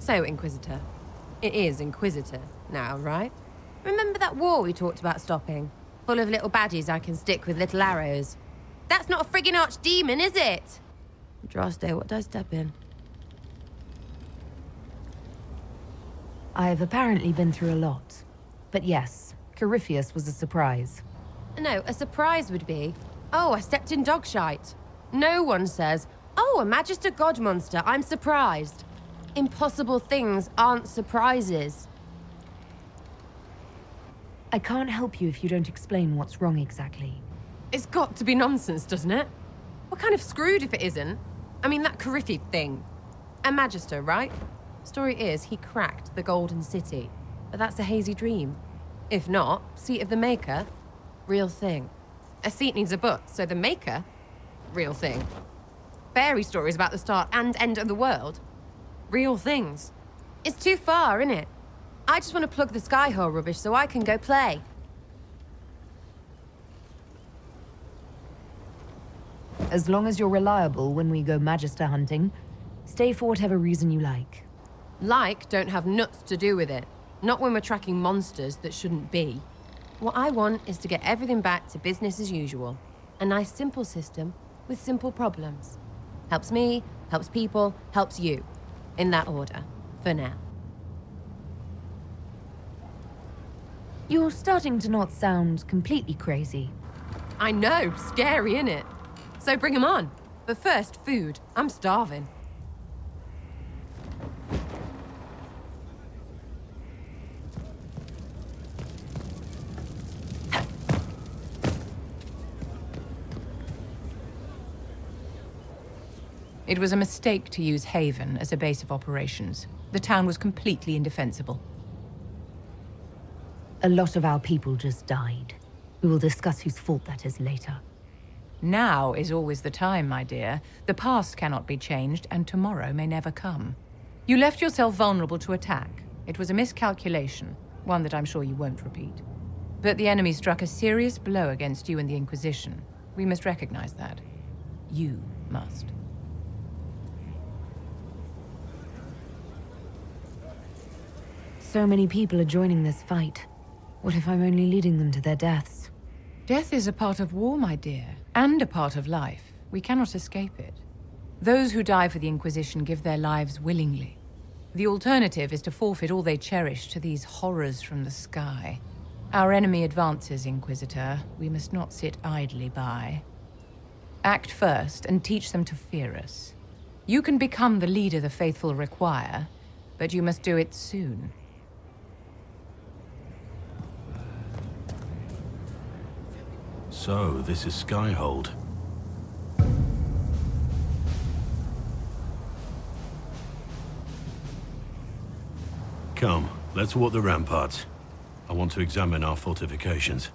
So, Inquisitor. It is Inquisitor now, right? Remember that war we talked about stopping? Full of little baddies I can stick with little arrows. That's not a friggin' archdemon, is it? Draste, what did I step in? I've apparently been through a lot. But yes, Corypheus was a surprise. No, a surprise would be, oh, I stepped in dog shite. No one says, oh, a Magister God monster, I'm surprised. Impossible things aren't surprises. I can't help you if you don't explain what's wrong exactly. It's got to be nonsense, doesn't it? We're kind of screwed if it isn't. I mean, that Corypheus thing. A Magister, right? Story is, he cracked the Golden City. But that's a hazy dream. If not, Seat of the Maker, real thing. A seat needs a book, so the Maker, real thing. Fairy stories about the start and end of the world, real things. It's too far, innit? I just want to plug the Skyhold rubbish so I can go play. As long as you're reliable when we go Magister hunting, stay for whatever reason you like. Like don't have nuts to do with it. Not when we're tracking monsters that shouldn't be. What I want is to get everything back to business as usual. A nice simple system with simple problems. Helps me, helps people, helps you. In that order, for now. You're starting to not sound completely crazy. I know, scary, innit? So bring 'em on. But first, food. I'm starving. It was a mistake to use Haven as a base of operations. The town was completely indefensible. A lot of our people just died. We will discuss whose fault that is later. Now is always the time, my dear. The past cannot be changed, and tomorrow may never come. You left yourself vulnerable to attack. It was a miscalculation, one that I'm sure you won't repeat. But the enemy struck a serious blow against you and the Inquisition. We must recognize that. You must. So many people are joining this fight. What if I'm only leading them to their deaths? Death is a part of war, my dear, and a part of life. We cannot escape it. Those who die for the Inquisition give their lives willingly. The alternative is to forfeit all they cherish to these horrors from the sky. Our enemy advances, Inquisitor. We must not sit idly by. Act first and teach them to fear us. You can become the leader the faithful require, but you must do it soon. So, this is Skyhold. Come, let's walk the ramparts. I want to examine our fortifications.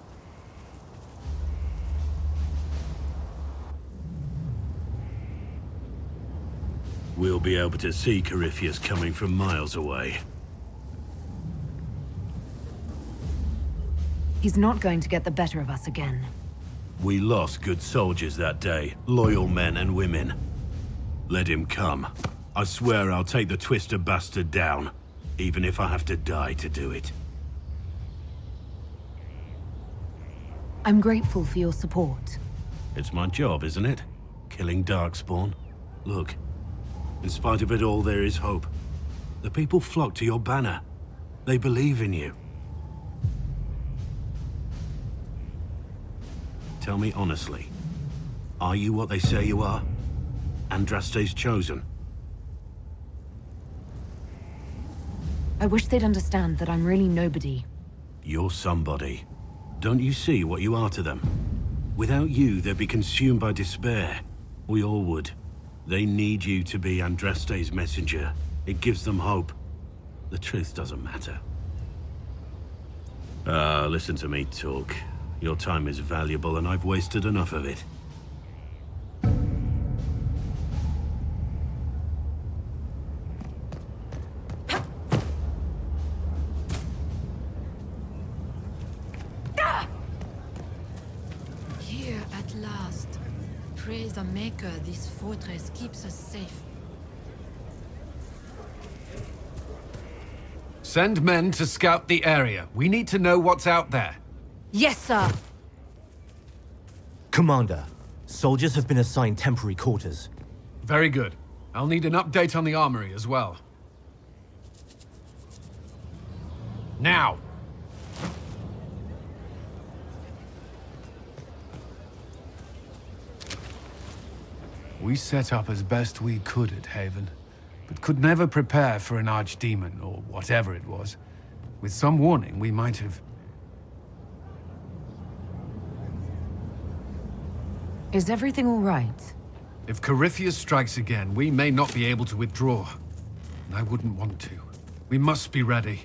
We'll be able to see Corypheus coming from miles away. He's not going to get the better of us again. We lost good soldiers that day, loyal men and women. Let him come. I swear I'll take the twister bastard down, even if I have to die to do it. I'm grateful for your support. It's my job, isn't it? Killing Darkspawn. Look, in spite of it all, there is hope. The people flock to your banner. They believe in you. Tell me honestly, are you what they say you are? Andraste's chosen? I wish they'd understand that I'm really nobody. You're somebody. Don't you see what you are to them? Without you, they'd be consumed by despair. We all would. They need you to be Andraste's messenger. It gives them hope. The truth doesn't matter. Listen to me talk. Your time is valuable, and I've wasted enough of it. Here at last. Praise the Maker, this fortress keeps us safe. Send men to scout the area. We need to know what's out there. Yes, sir. Commander, soldiers have been assigned temporary quarters. Very good. I'll need an update on the armory as well. Now! We set up as best we could at Haven, but could never prepare for an archdemon, or whatever it was. With some warning, we might have... Is everything all right? If Corypheus strikes again, we may not be able to withdraw. And I wouldn't want to. We must be ready.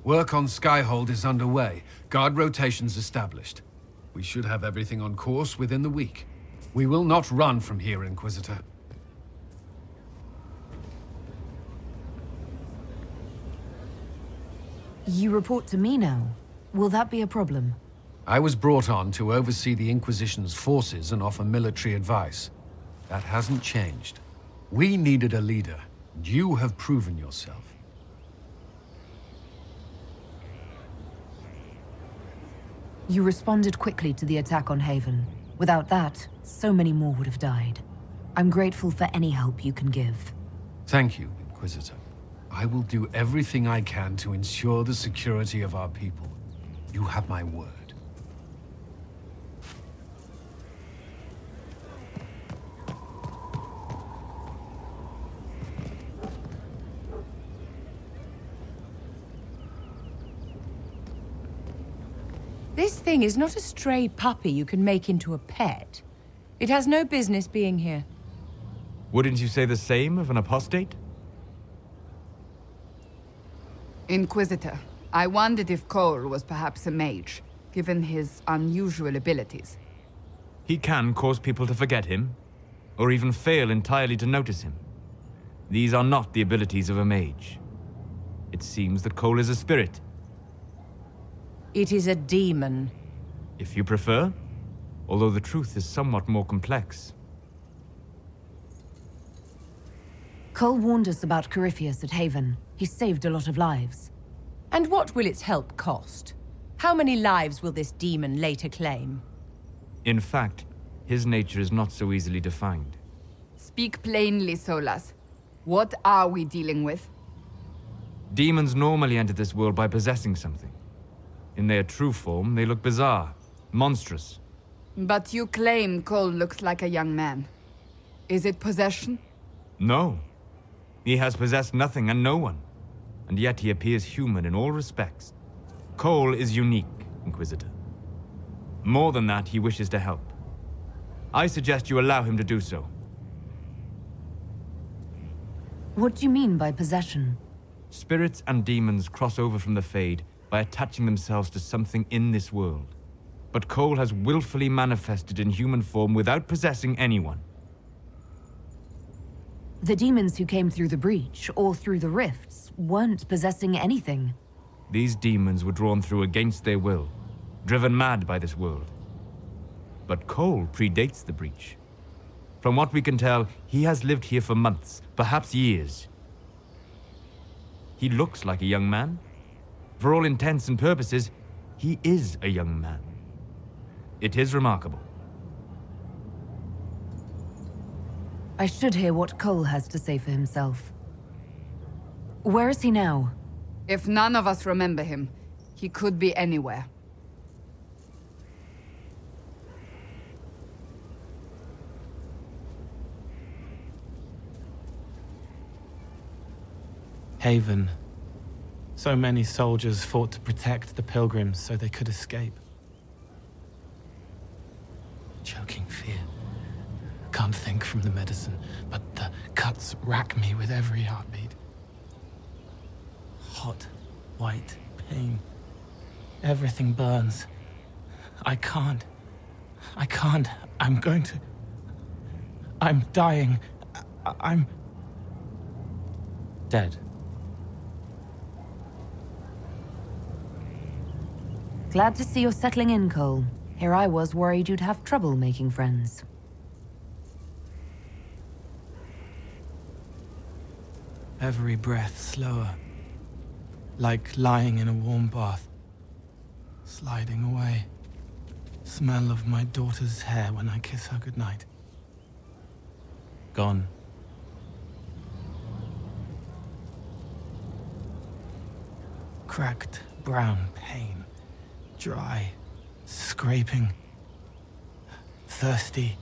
Work on Skyhold is underway. Guard rotations established. We should have everything on course within the week. We will not run from here, Inquisitor. You report to me now. Will that be a problem? I was brought on to oversee the Inquisition's forces and offer military advice. That hasn't changed. We needed a leader, and you have proven yourself. You responded quickly to the attack on Haven. Without that, so many more would have died. I'm grateful for any help you can give. Thank you, Inquisitor. I will do everything I can to ensure the security of our people. You have my word. This thing is not a stray puppy you can make into a pet. It has no business being here. Wouldn't you say the same of an apostate? Inquisitor, I wondered if Cole was perhaps a mage, given his unusual abilities. He can cause people to forget him, or even fail entirely to notice him. These are not the abilities of a mage. It seems that Cole is a spirit. It is a demon. If you prefer, although the truth is somewhat more complex. Cole warned us about Corypheus at Haven. He saved a lot of lives. And what will its help cost? How many lives will this demon later claim? In fact, his nature is not so easily defined. Speak plainly, Solas. What are we dealing with? Demons normally enter this world by possessing something. In their true form, they look bizarre, monstrous. But you claim Cole looks like a young man. Is it possession? No. He has possessed nothing and no one. And yet he appears human in all respects. Cole is unique, Inquisitor. More than that, he wishes to help. I suggest you allow him to do so. What do you mean by possession? Spirits and demons cross over from the Fade by attaching themselves to something in this world. But Cole has willfully manifested in human form without possessing anyone. The demons who came through the breach, or through the rifts, weren't possessing anything. These demons were drawn through against their will, driven mad by this world. But Cole predates the breach. From what we can tell, he has lived here for months, perhaps years. He looks like a young man. For all intents and purposes, he is a young man. It is remarkable. I should hear what Cole has to say for himself. Where is he now? If none of us remember him, he could be anywhere. Haven. So many soldiers fought to protect the pilgrims so they could escape. Choking fear. Can't think from the medicine, but the cuts rack me with every heartbeat. Hot, white pain. Everything burns. I can't. I'm going to... I'm dying. I'm... dead. Glad to see you're settling in, Cole. Here I was worried you'd have trouble making friends. Every breath slower. Like lying in a warm bath. Sliding away. Smell of my daughter's hair when I kiss her goodnight. Gone. Cracked brown pain. Dry. Scraping. Thirsty.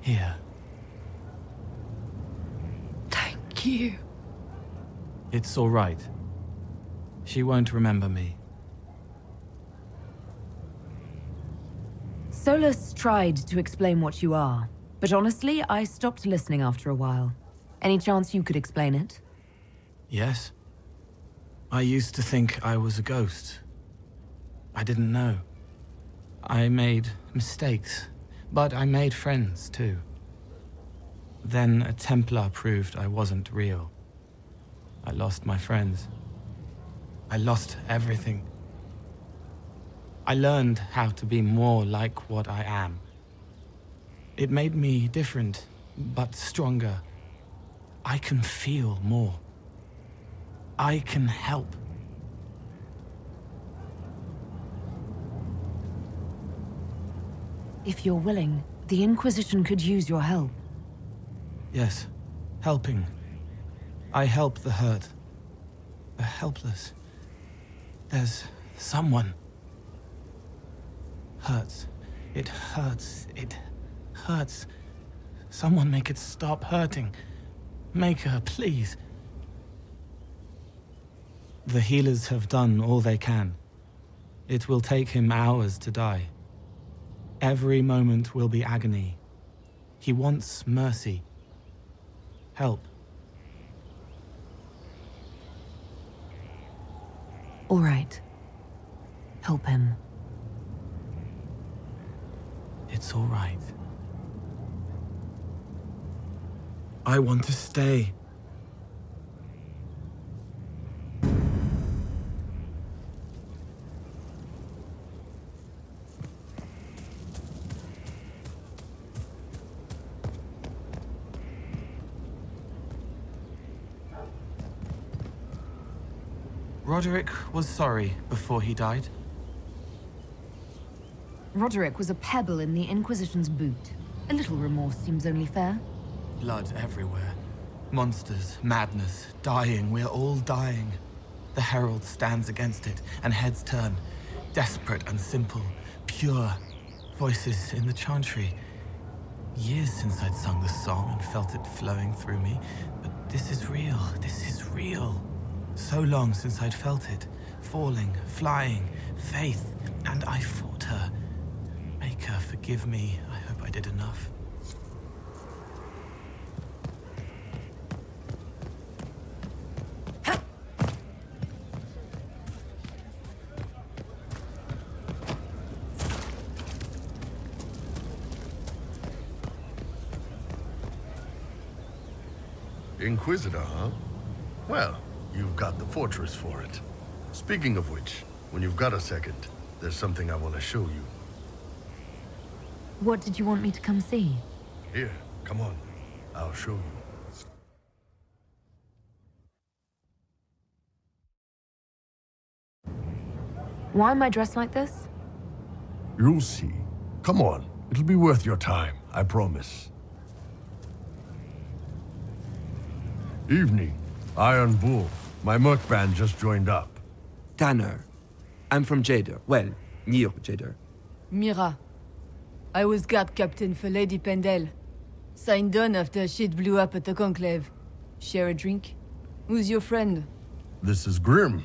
Here. Thank you. It's all right. She won't remember me. Solus tried to explain what you are, but honestly, I stopped listening after a while. Any chance you could explain it? Yes? I used to think I was a ghost. I didn't know. I made mistakes, but I made friends too. Then a Templar proved I wasn't real. I lost my friends. I lost everything. I learned how to be more like what I am. It made me different, but stronger. I can feel more. I can help. If you're willing, the Inquisition could use your help. Yes, helping. I help the hurt, the helpless. There's someone. Hurts. It hurts. It hurts. Someone make it stop hurting. Make her, please. The healers have done all they can. It will take him hours to die. Every moment will be agony. He wants mercy. Help. All right. Help him. It's all right. I want to stay. Roderick was sorry before he died. Roderick was a pebble in the Inquisition's boot. A little remorse seems only fair. Blood everywhere. Monsters, madness, dying. We're all dying. The Herald stands against it, and heads turn. Desperate and simple. Pure. Voices in the chantry. Years since I'd sung the song and felt it flowing through me. But this is real. This is real. So long since I'd felt it. Falling, flying, faith. And I fought her. Make her forgive me. I hope I did enough. Inquisitor, huh? Well, you've got the fortress for it. Speaking of which, when you've got a second, there's something I want to show you. What did you want me to come see? Here, come on. I'll show you. Why am I dressed like this? You'll see. Come on. It'll be worth your time, I promise. Evening. Iron Bull. My merc band just joined up. Tanner. I'm from Jader. Well, near Jader. Mira. I was guard captain for Lady Pendel. Signed on after shit blew up at the Conclave. Share a drink? Who's your friend? This is Grim.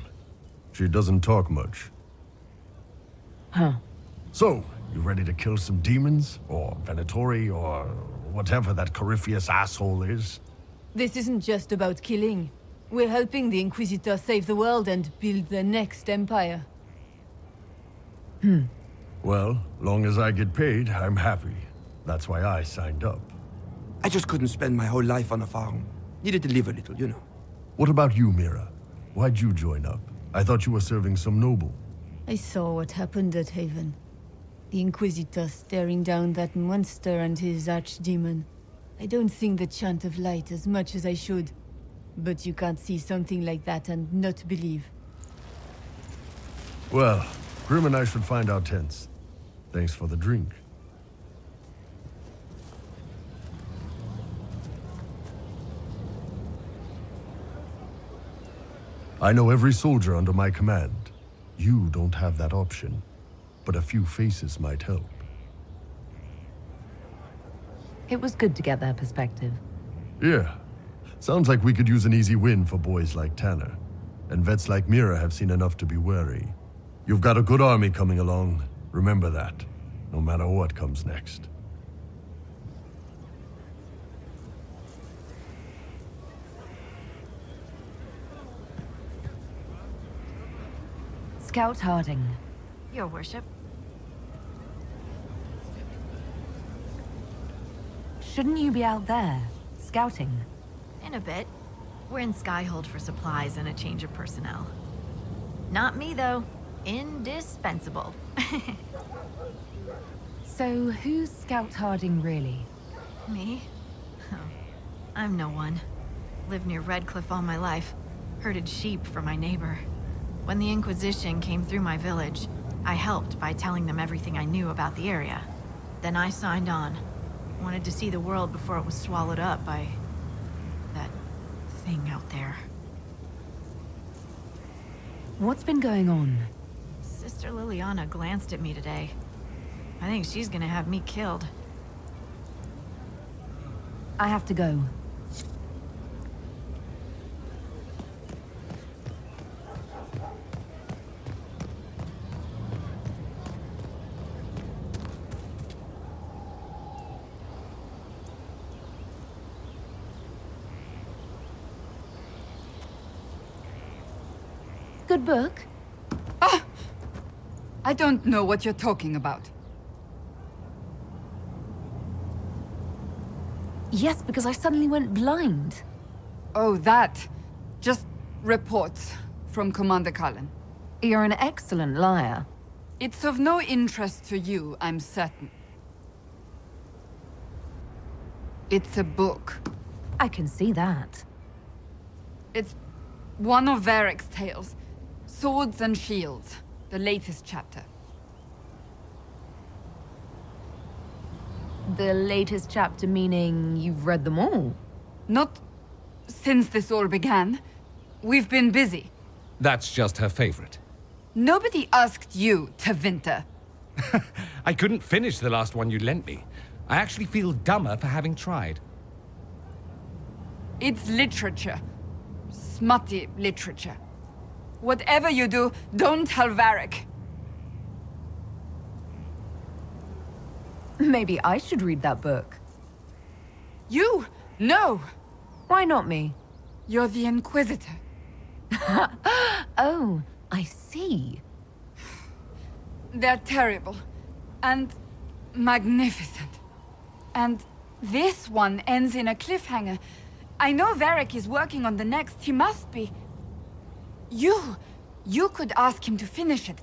She doesn't talk much. Huh. So, you ready to kill some demons? Or Venatori, or whatever that Corypheus asshole is? This isn't just about killing. We're helping the Inquisitor save the world and build the next empire. Well, long as I get paid, I'm happy. That's why I signed up. I just couldn't spend my whole life on a farm. Needed to live a little, you know. What about you, Mira? Why'd you join up? I thought you were serving some noble. I saw what happened at Haven. The Inquisitor staring down that monster and his archdemon. I don't sing the chant of light as much as I should. But you can't see something like that and not believe. Well, Grim and I should find our tents. Thanks for the drink. I know every soldier under my command. You don't have that option, but a few faces might help. It was good to get their perspective. Yeah. Sounds like we could use an easy win for boys like Tanner. And vets like Mira have seen enough to be wary. You've got a good army coming along. Remember that, no matter what comes next. Scout Harding. Your worship. Shouldn't you be out there, scouting? In a bit. We're in Skyhold for supplies and a change of personnel. Not me, though. Indispensable. So, who's Scout Harding really? Me? Oh, I'm no one. Lived near Redcliffe all my life. Herded sheep for my neighbor. When the Inquisition came through my village, I helped by telling them everything I knew about the area. Then I signed on. Wanted to see the world before it was swallowed up by... that thing out there. What's been going on? Sister Liliana glanced at me today. I think she's gonna have me killed. I have to go. Good book. Ah! I don't know what you're talking about. Yes, because I suddenly went blind. Oh, that. Just reports from Commander Cullen. You're an excellent liar. It's of no interest to you, I'm certain. It's a book. I can see that. It's one of Varric's tales. Swords and Shields. The latest chapter. The latest chapter meaning you've read them all? Not since this all began. We've been busy. That's just her favorite. Nobody asked you to winter. I couldn't finish the last one you lent me. I actually feel dumber for having tried. It's literature. Smutty literature. Whatever you do, don't tell Varric. Maybe I should read that book. You? No! Why not me? You're the Inquisitor. Oh, I see. They're terrible. And magnificent. And this one ends in a cliffhanger. I know Varric is working on the next. He must be. You could ask him to finish it.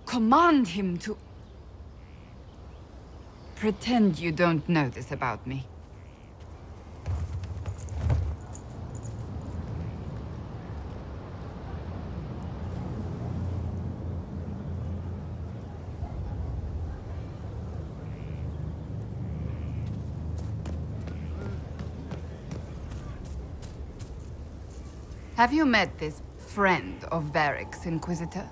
Command him to... Pretend you don't know this about me. Have you met this friend of Varric's, Inquisitor?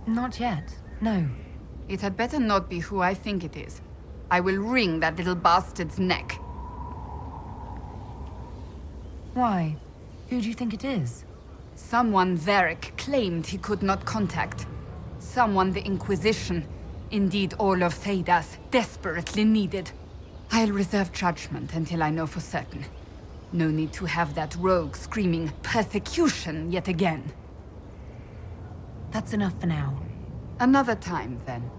Not yet, no. It had better not be who I think it is. I will wring that little bastard's neck. Why? Who do you think it is? Someone Varric claimed he could not contact. Someone the Inquisition, indeed all of Theidas, desperately needed. I'll reserve judgment until I know for certain. No need to have that rogue screaming persecution yet again. That's enough for now. Another time, then.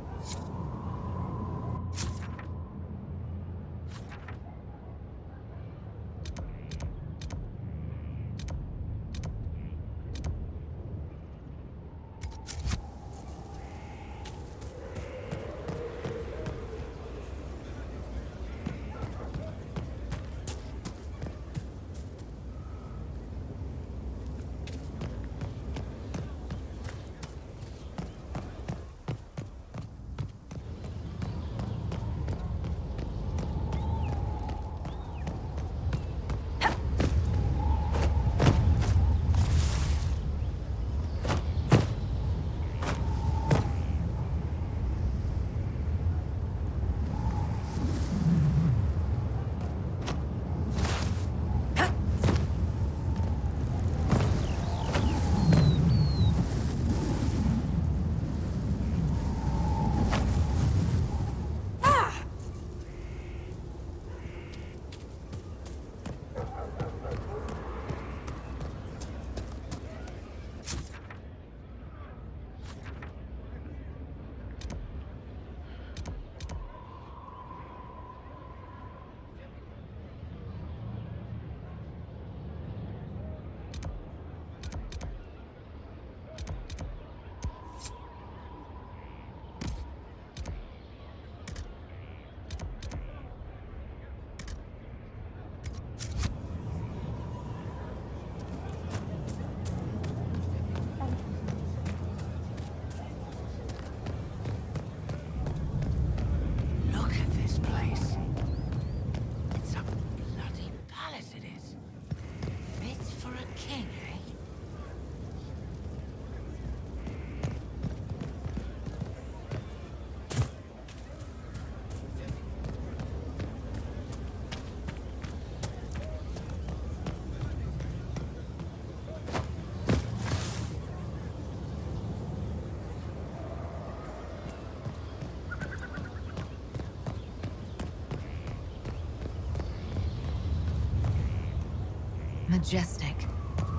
Majestic.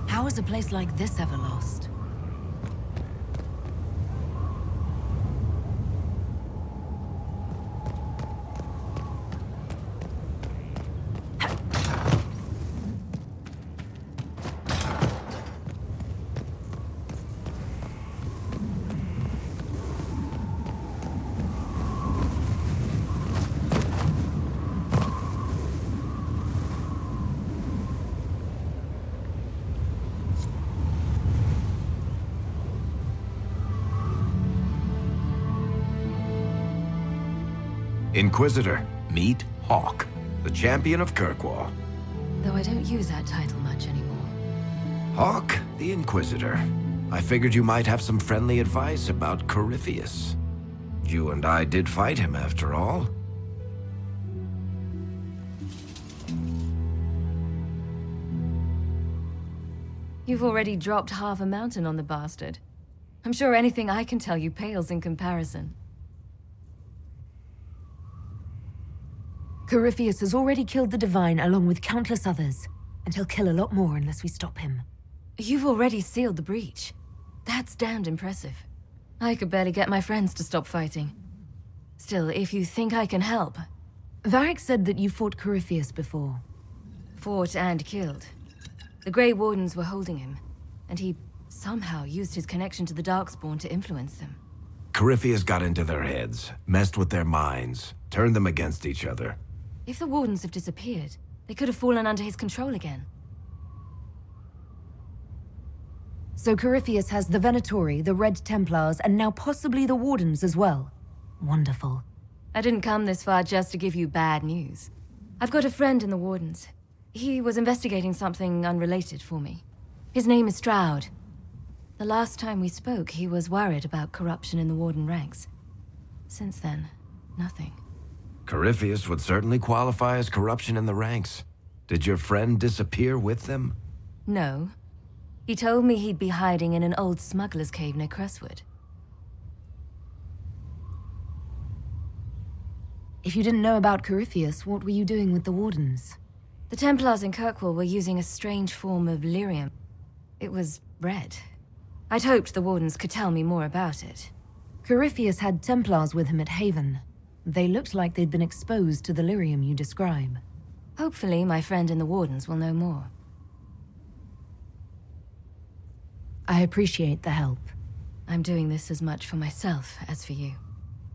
How is a place like this ever lost? Inquisitor, meet Hawk, the champion of Kirkwall. Though I don't use that title much anymore. Hawk, the Inquisitor. I figured you might have some friendly advice about Corypheus. You and I did fight him, after all. You've already dropped half a mountain on the bastard. I'm sure anything I can tell you pales in comparison. Corypheus has already killed the Divine along with countless others, and he'll kill a lot more unless we stop him. You've already sealed the breach. That's damned impressive. I could barely get my friends to stop fighting. Still, if you think I can help... Varric said that you fought Corypheus before. Fought and killed. The Grey Wardens were holding him, and he somehow used his connection to the Darkspawn to influence them. Corypheus got into their heads, messed with their minds, turned them against each other. If the Wardens have disappeared, they could have fallen under his control again. So Corypheus has the Venatori, the Red Templars, and now possibly the Wardens as well. Wonderful. I didn't come this far just to give you bad news. I've got a friend in the Wardens. He was investigating something unrelated for me. His name is Stroud. The last time we spoke, he was worried about corruption in the Warden ranks. Since then, nothing. Corypheus would certainly qualify as corruption in the ranks. Did your friend disappear with them? No. He told me he'd be hiding in an old smuggler's cave near Crestwood. If you didn't know about Corypheus, what were you doing with the Wardens? The Templars in Kirkwall were using a strange form of lyrium. It was red. I'd hoped the Wardens could tell me more about it. Corypheus had Templars with him at Haven. They looked like they'd been exposed to the lyrium you describe. Hopefully, my friend in the Wardens will know more. I appreciate the help. I'm doing this as much for myself as for you.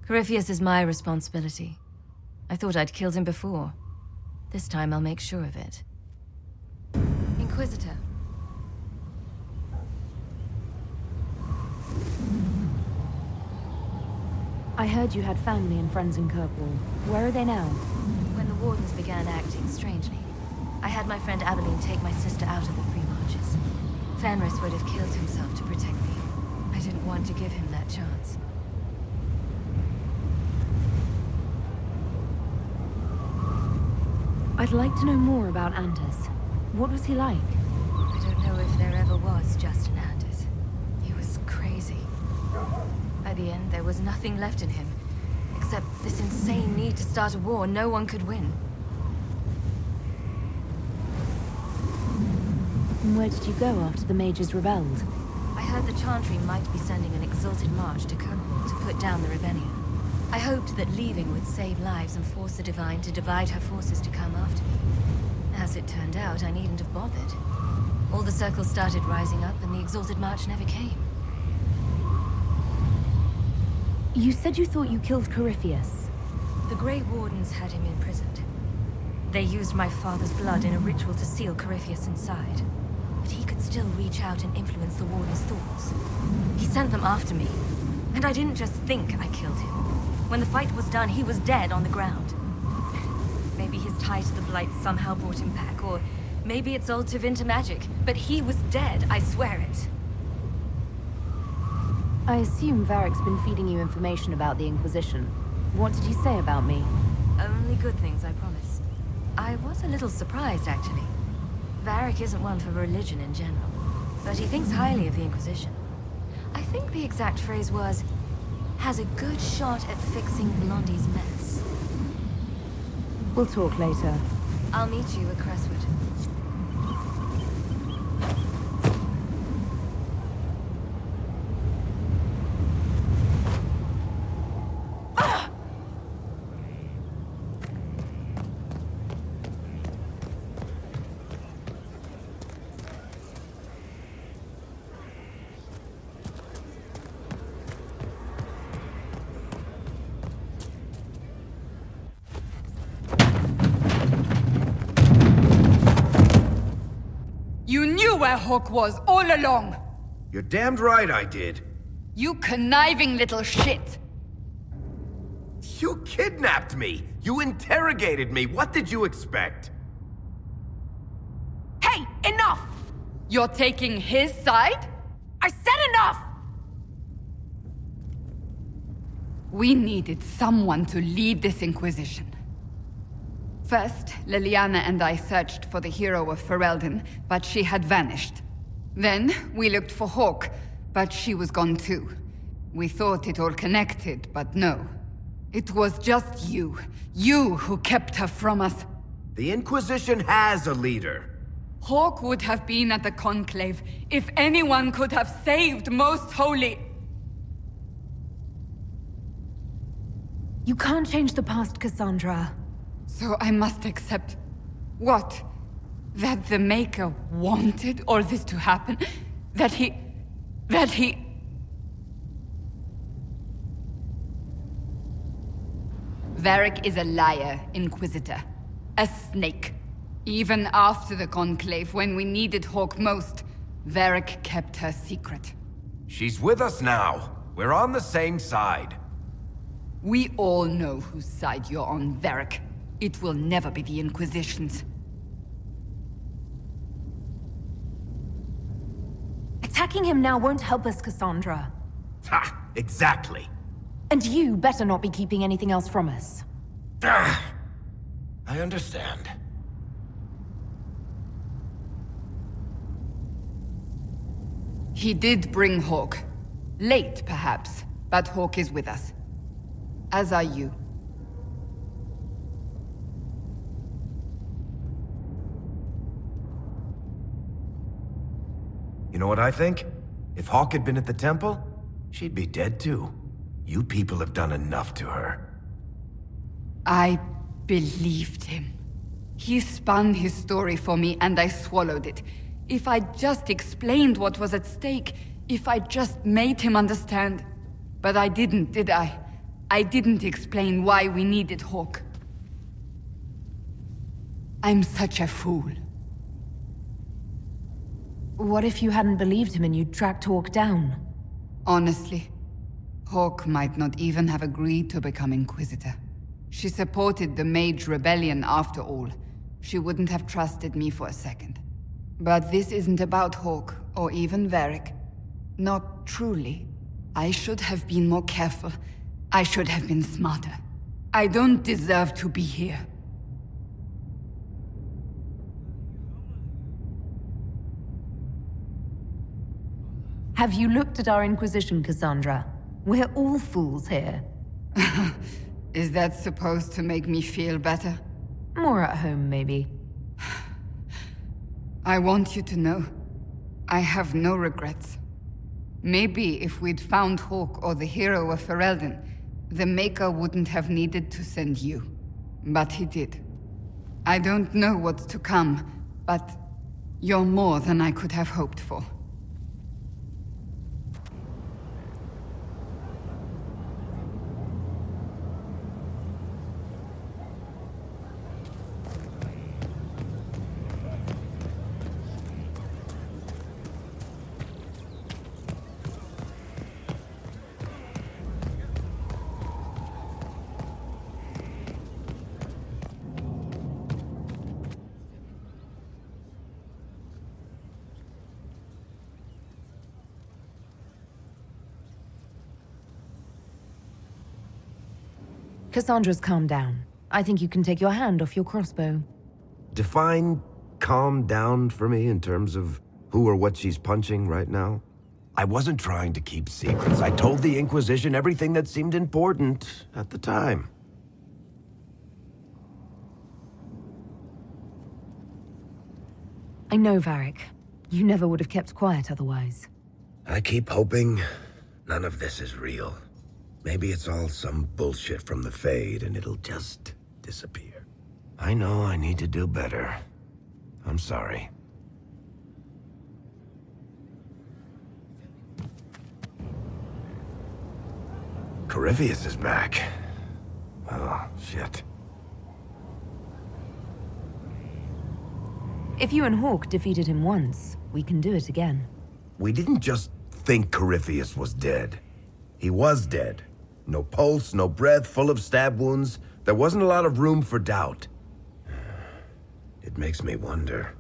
Corypheus is my responsibility. I thought I'd killed him before. This time I'll make sure of it. Inquisitor. I heard you had family and friends in Kirkwall. Where are they now? When the Wardens began acting strangely, I had my friend Abilene take my sister out of the Free Marches. Fenris would have killed himself to protect me. I didn't want to give him that chance. I'd like to know more about Anders. What was he like? I don't know if there ever was just an Anders. He was crazy. By the end, there was nothing left in him, except this insane need to start a war no one could win. And where did you go after the mages rebelled? I heard the Chantry might be sending an exalted march to Kirkwall to put down the rebellion. I hoped that leaving would save lives and force the Divine to divide her forces to come after me. As it turned out, I needn't have bothered. All the circles started rising up and the exalted march never came. You said you thought you killed Corypheus. The Grey Wardens had him imprisoned. They used my father's blood in a ritual to seal Corypheus inside. But he could still reach out and influence the Warden's thoughts. He sent them after me. And I didn't just think I killed him. When the fight was done, he was dead on the ground. Maybe his tie to the Blight somehow brought him back, or maybe it's all Tevinter magic. But he was dead, I swear it. I assume Varric's been feeding you information about the Inquisition. What did he say about me? Only good things, I promise. I was a little surprised, actually. Varric isn't one for religion in general, but he thinks highly of the Inquisition. I think the exact phrase was, has a good shot at fixing Blondie's mess. We'll talk later. I'll meet you at Crestwood. where Hawk was all along! You're damned right I did. You conniving little shit! You kidnapped me! You interrogated me! What did you expect? Hey, enough! You're taking his side? I said enough! We needed someone to lead this Inquisition. First, Liliana and I searched for the hero of Ferelden, but she had vanished. Then, we looked for Hawk, but she was gone too. We thought it all connected, but no. It was just you. You who kept her from us. The Inquisition has a leader. Hawk would have been at the Conclave if anyone could have saved Most Holy. You can't change the past, Cassandra. So I must accept... what? That the Maker wanted all this to happen? That he... Varric is a liar, Inquisitor. A snake. Even after the Conclave, when we needed Hawk most, Varric kept her secret. She's with us now. We're on the same side. We all know whose side you're on, Varric. It will never be the Inquisition's. Attacking him now won't help us, Cassandra. Ha! Exactly. And you better not be keeping anything else from us. I understand. He did bring Hawk. Late, perhaps, but Hawk is with us. As are you. You know what I think? If Hawk had been at the temple, she'd be dead too. You people have done enough to her. I believed him. He spun his story for me and I swallowed it. If I just explained what was at stake, if I just made him understand. But I didn't, did I? I didn't explain why we needed Hawk. I'm such a fool. What if you hadn't believed him and you'd tracked Hawk down? Honestly, Hawk might not even have agreed to become Inquisitor. She supported the Mage Rebellion after all. She wouldn't have trusted me for a second. But this isn't about Hawk, or even Varric. Not truly. I should have been more careful. I should have been smarter. I don't deserve to be here. Have you looked at our Inquisition, Cassandra? We're all fools here. Is that supposed to make me feel better? More at home, maybe. I want you to know, I have no regrets. Maybe if we'd found Hawk or the hero of Ferelden, the Maker wouldn't have needed to send you. But he did. I don't know what's to come, but you're more than I could have hoped for. Cassandra's calmed down. I think you can take your hand off your crossbow. Define calm down for me in terms of who or what she's punching right now. I wasn't trying to keep secrets. I told the Inquisition everything that seemed important at the time. I know, Varric. You never would have kept quiet otherwise. I keep hoping none of this is real. Maybe it's all some bullshit from the Fade and it'll just disappear. I know I need to do better. I'm sorry. Corypheus is back. Oh, shit. If you and Hawk defeated him once, we can do it again. We didn't just think Corypheus was dead. He was dead. No pulse, no breath, full of stab wounds. There wasn't a lot of room for doubt. It makes me wonder.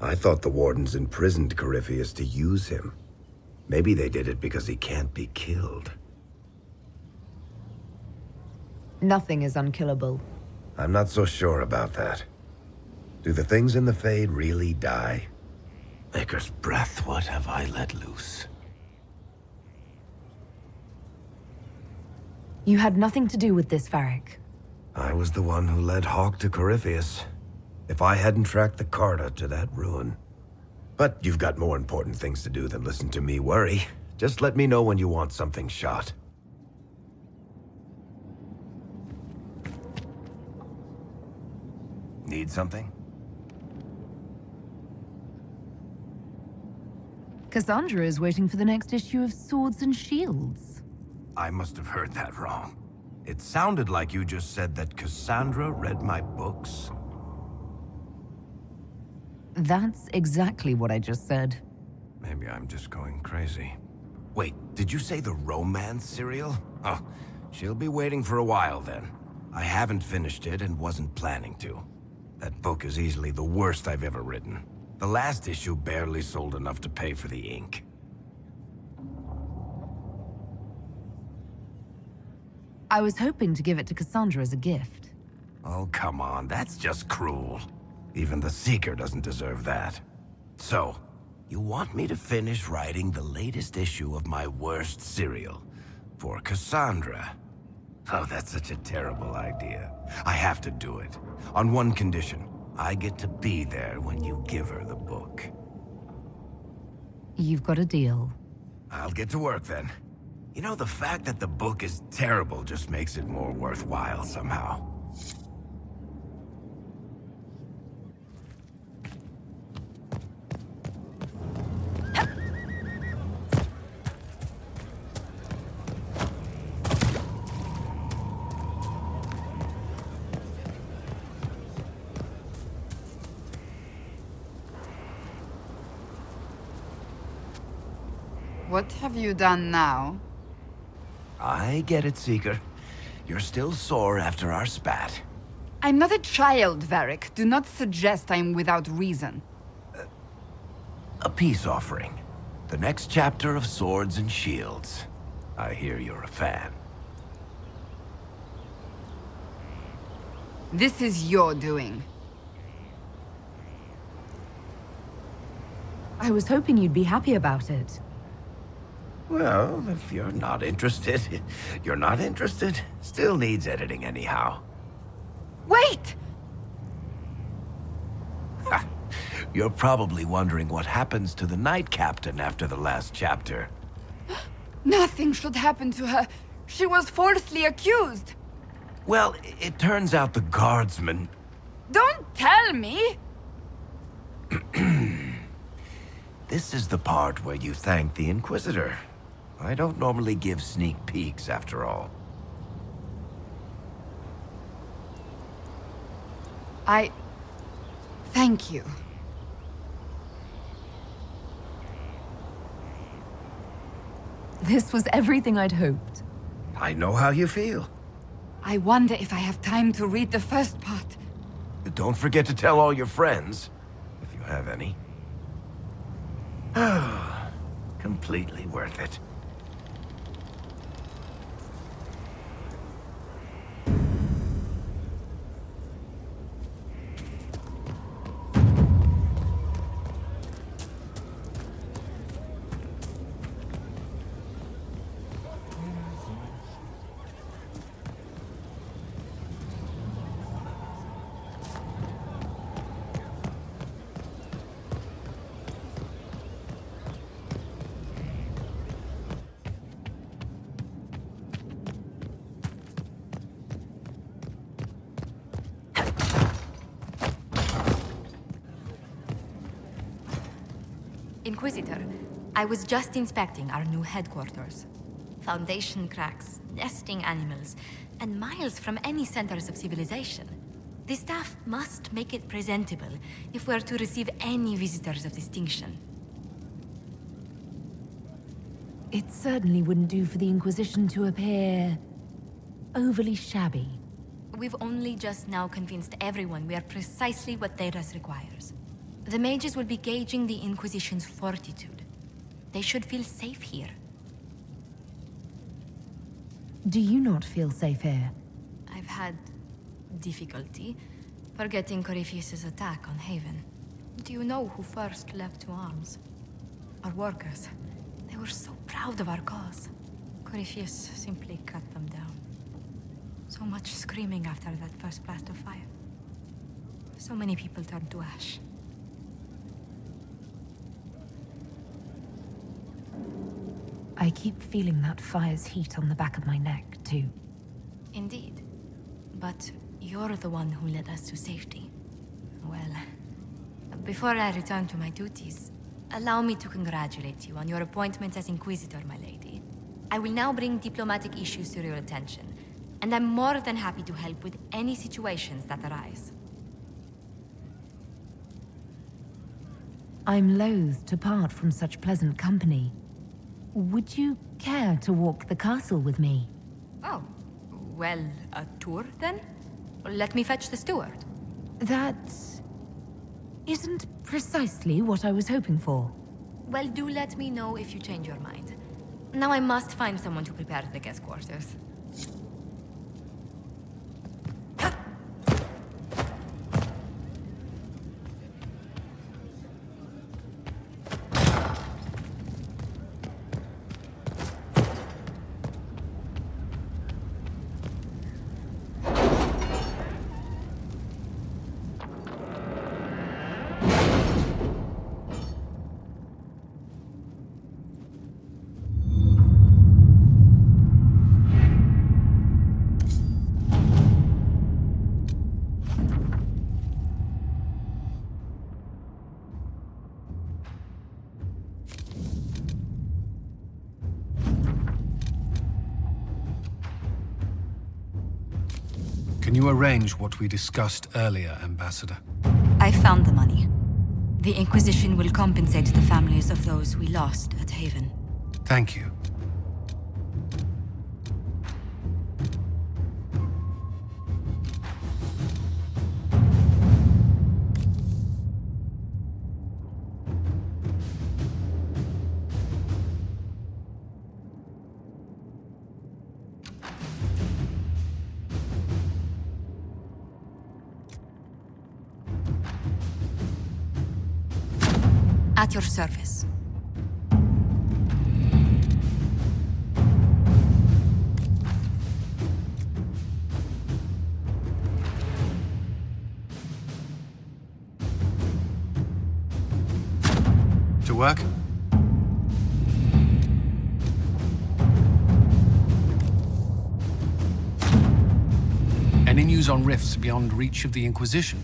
I thought the Wardens imprisoned Corypheus to use him. Maybe they did it because he can't be killed. Nothing is unkillable. I'm not so sure about that. Do the things in the Fade really die? Maker's breath, what have I let loose? You had nothing to do with this, Varric. I was the one who led Hawk to Corypheus. If I hadn't tracked the Carta to that ruin. But you've got more important things to do than listen to me worry. Just let me know when you want something shot. Need something? Cassandra is waiting for the next issue of Swords and Shields. I must have heard that wrong. It sounded like you just said that Cassandra read my books. That's exactly what I just said. Maybe I'm just going crazy. Wait, did you say the romance serial? Oh, she'll be waiting for a while then. I haven't finished it and wasn't planning to. That book is easily the worst I've ever written. The last issue barely sold enough to pay for the ink. I was hoping to give it to Cassandra as a gift. Oh, come on, that's just cruel. Even the Seeker doesn't deserve that. So, you want me to finish writing the latest issue of my worst serial for Cassandra? Oh, that's such a terrible idea. I have to do it. On one condition. I get to be there when you give her the book. You've got a deal. I'll get to work then. You know, the fact that the book is terrible just makes it more worthwhile somehow. What have you done now? I get it, Seeker. You're still sore after our spat. I'm not a child, Varric. Do not suggest I'm without reason. A peace offering. The next chapter of Swords and Shields. I hear you're a fan. This is your doing. I was hoping you'd be happy about it. Well, if you're not interested, you're not interested. Still needs editing anyhow. Wait! You're probably wondering what happens to the Knight Captain after the last chapter. Nothing should happen to her. She was falsely accused. Well, it turns out the guardsman... Don't tell me! This is the part where you thank the Inquisitor. I don't normally give sneak peeks, after all. Thank you. This was everything I'd hoped. I know how you feel. I wonder if I have time to read the first part. Don't forget to tell all your friends, if you have any. Completely worth it. Inquisitor, I was just inspecting our new headquarters. Foundation cracks, nesting animals, and miles from any centers of civilization. The staff must make it presentable if we're to receive any visitors of distinction. It certainly wouldn't do for the Inquisition to appear overly shabby. We've only just now convinced everyone we are precisely what Thedas requires. The mages will be gauging the Inquisition's fortitude. They should feel safe here. Do you not feel safe here? I've had difficulty forgetting Corypheus's attack on Haven. Do you know who first leapt to arms? Our workers. They were so proud of our cause. Corypheus simply cut them down. So much screaming after that first blast of fire. So many people turned to ash. I keep feeling that fire's heat on the back of my neck, too. Indeed. But you're the one who led us to safety. Well, before I return to my duties, allow me to congratulate you on your appointment as Inquisitor, my lady. I will now bring diplomatic issues to your attention, and I'm more than happy to help with any situations that arise. I'm loath to part from such pleasant company. Would you care to walk the castle with me? Oh, well, a tour then? Let me fetch the steward. That isn't precisely what I was hoping for. Well, do let me know if you change your mind. Now I must find someone to prepare the guest quarters. Can you arrange what we discussed earlier, Ambassador? I found the money. The Inquisition will compensate the families of those we lost at Haven. Thank you. At your service. To work? Any news on rifts beyond reach of the Inquisition?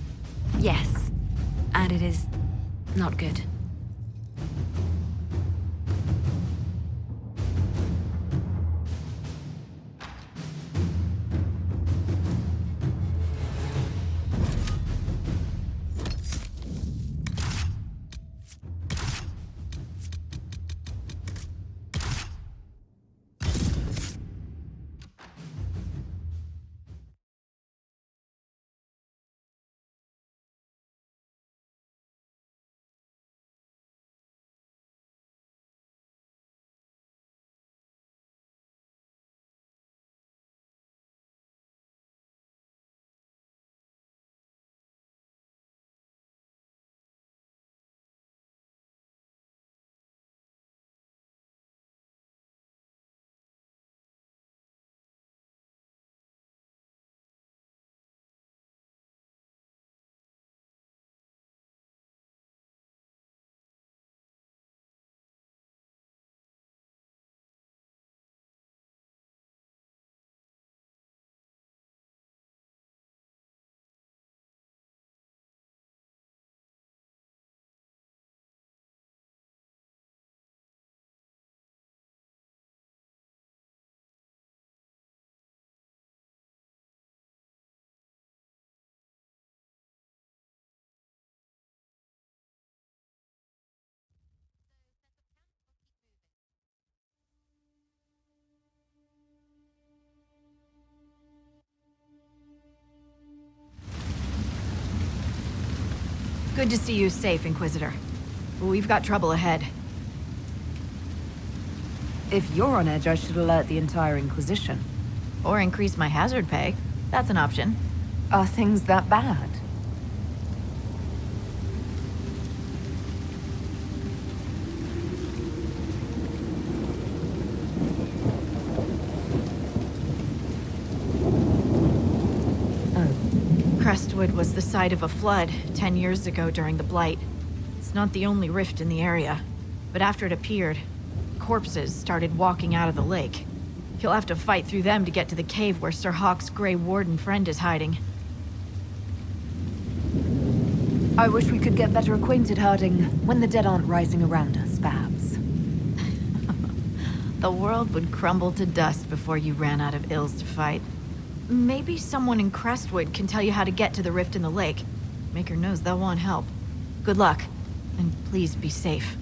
Yes. And it is not good. Good to see you safe, Inquisitor. We've got trouble ahead. If you're on edge, I should alert the entire Inquisition. Or increase my hazard pay. That's an option. Are things that bad? Crestwood was the site of a flood 10 years ago during the Blight. It's not the only rift in the area, but after it appeared, corpses started walking out of the lake. You'll have to fight through them to get to the cave where Sir Hawke's Grey Warden friend is hiding. I wish we could get better acquainted, Harding, when the dead aren't rising around us, perhaps. The world would crumble to dust before you ran out of ills to fight. Maybe someone in Crestwood can tell you how to get to the rift in the lake. Maker knows they'll want help. Good luck, and please be safe.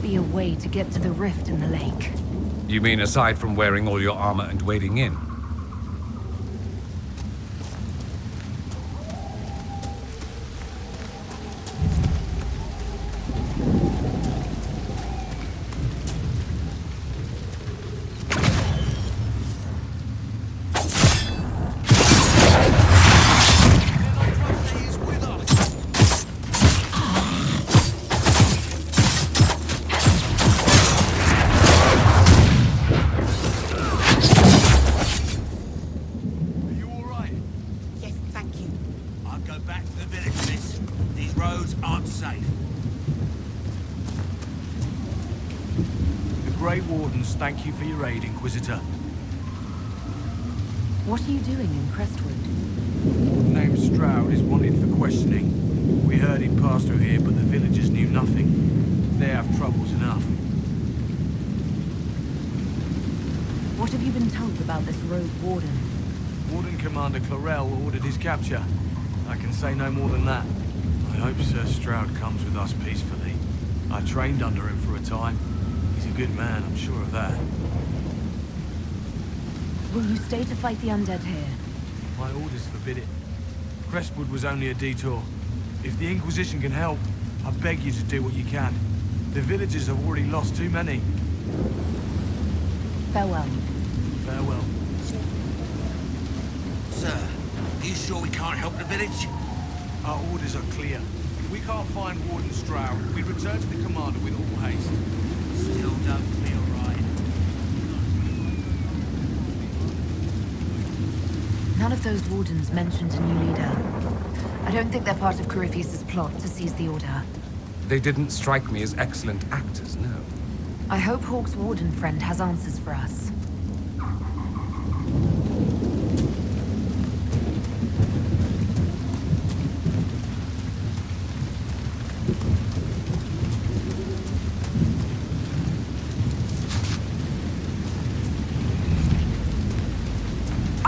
A way to get to the rift in the lake. You mean aside from wearing all your armor and wading in? Thank you for your aid, Inquisitor. What are you doing in Crestwood? Named Stroud is wanted for questioning. We heard he'd passed through here, but the villagers knew nothing. They have troubles enough. What have you been told about this rogue warden? Warden Commander Clarel ordered his capture. I can say no more than that. I hope Sir Stroud comes with us peacefully. I trained under him for a time. He's a good man, I'm sure of that. Will you stay to fight the undead here? My orders forbid it. Crestwood was only a detour. If the Inquisition can help, I beg you to do what you can. The villagers have already lost too many. Farewell. Farewell. Sir, are you sure we can't help the village? Our orders are clear. If we can't find Warden Stroud, we return to the commander with all haste. Still don't feel right. None of those wardens mentioned a new leader. I don't think they're part of Corypheus' plot to seize the Order. They didn't strike me as excellent actors, no. I hope Hawke's warden friend has answers for us.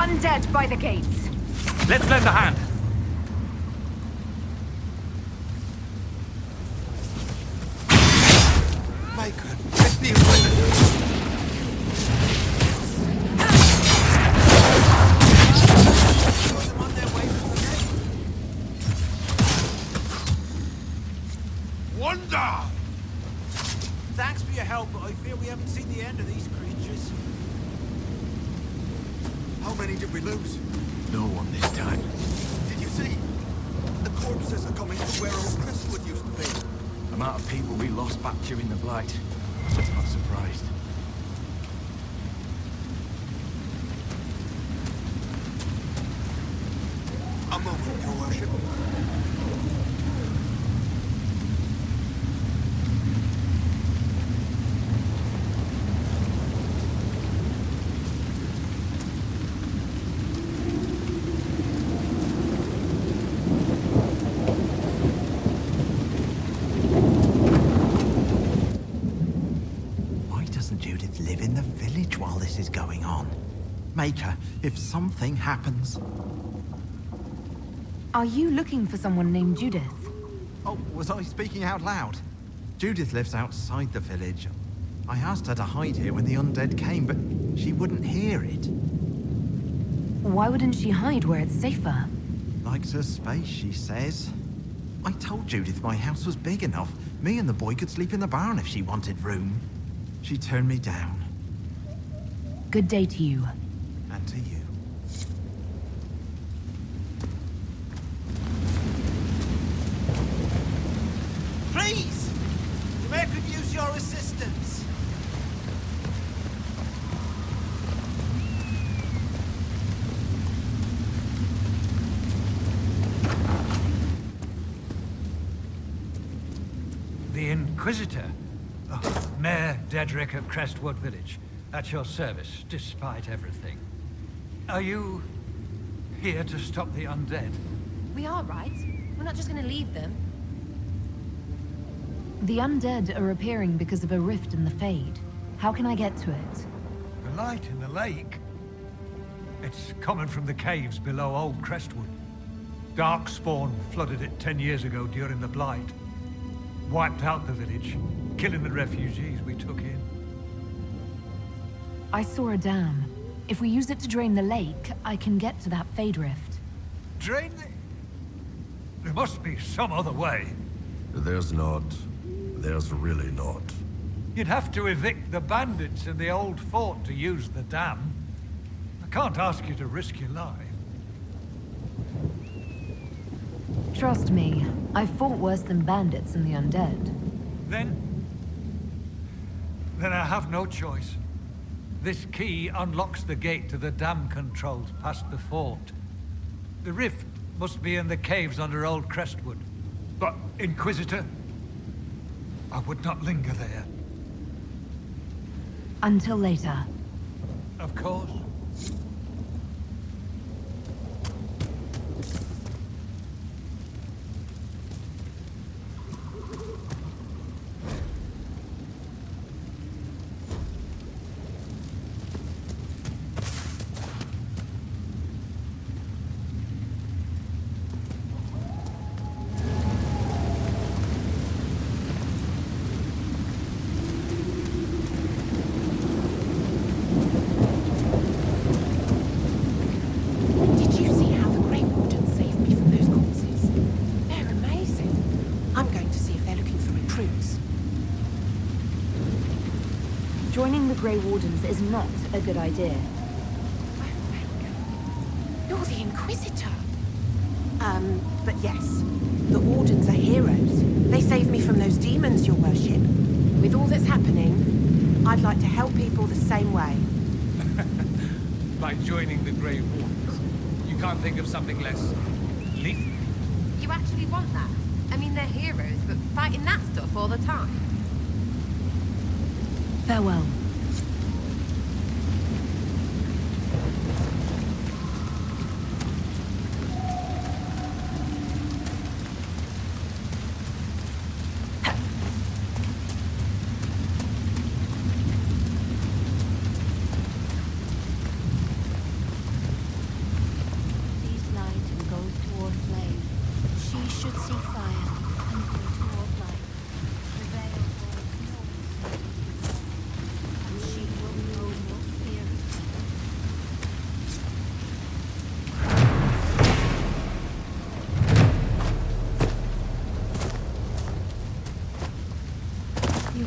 Undead by the gates. Let's lend a hand. Micah, get me away. Wonder! Thanks for your help, but I fear we haven't seen the end of these creatures. How many did we lose? No one this time. Did you see? The corpses are coming from where old Crestwood used to be. The amount of people we lost back during the Blight. Not surprised. A moment, your worship. Why doesn't Judith live in the village while this is going on? Maker, if something happens... Are you looking for someone named Judith? Oh, was I speaking out loud? Judith lives outside the village. I asked her to hide here when the undead came, but she wouldn't hear it. Why wouldn't she hide where it's safer? Likes her space, she says. I told Judith my house was big enough. Me and the boy could sleep in the barn if she wanted room. She turned me down. Good day to you. And to you. Please! The mayor could use your assistance. The Inquisitor. Oh, Mayor Dedrick of Crestwood Village. At your service, despite everything. Are you here to stop the undead? We are, right? We're not just gonna leave them. The undead are appearing because of a rift in the Fade. How can I get to it? The light in the lake? It's coming from the caves below Old Crestwood. Darkspawn flooded it 10 years ago during the Blight. Wiped out the village, killing the refugees we took in. I saw a dam. If we use it to drain the lake, I can get to that Fade rift. Drain the... There must be some other way. There's not. There's really not. You'd have to evict the bandits in the old fort to use the dam. I can't ask you to risk your life. Trust me, I've fought worse than bandits and the undead. Then I have no choice. This key unlocks the gate to the dam controls past the fort. The rift must be in the caves under Old Crestwood. But, Inquisitor, I would not linger there. Until later. Of course. Joining the Grey Wardens is not a good idea. You're the Inquisitor. But yes, the Wardens are heroes. They saved me from those demons, your worship. With all that's happening, I'd like to help people the same way. By joining the Grey Wardens, you can't think of something less lethal? You actually want that? I mean, they're heroes, but fighting that stuff all the time. Farewell.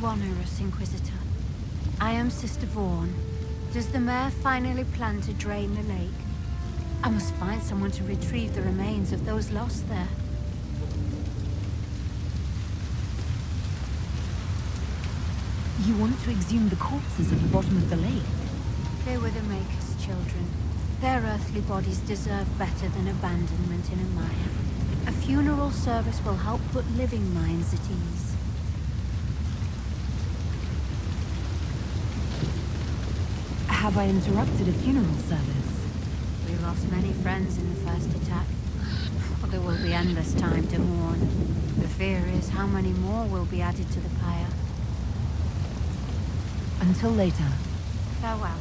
to honor us, Inquisitor. I am Sister Vaughn. Does the mayor finally plan to drain the lake? I must find someone to retrieve the remains of those lost there. You want to exhume the corpses at the bottom of the lake? They were the Maker's children. Their earthly bodies deserve better than abandonment in a mire. A funeral service will help put living minds at ease. Have I interrupted a funeral service? We lost many friends in the first attack. There will be endless time to mourn. The fear is how many more will be added to the pyre. Until later. Farewell.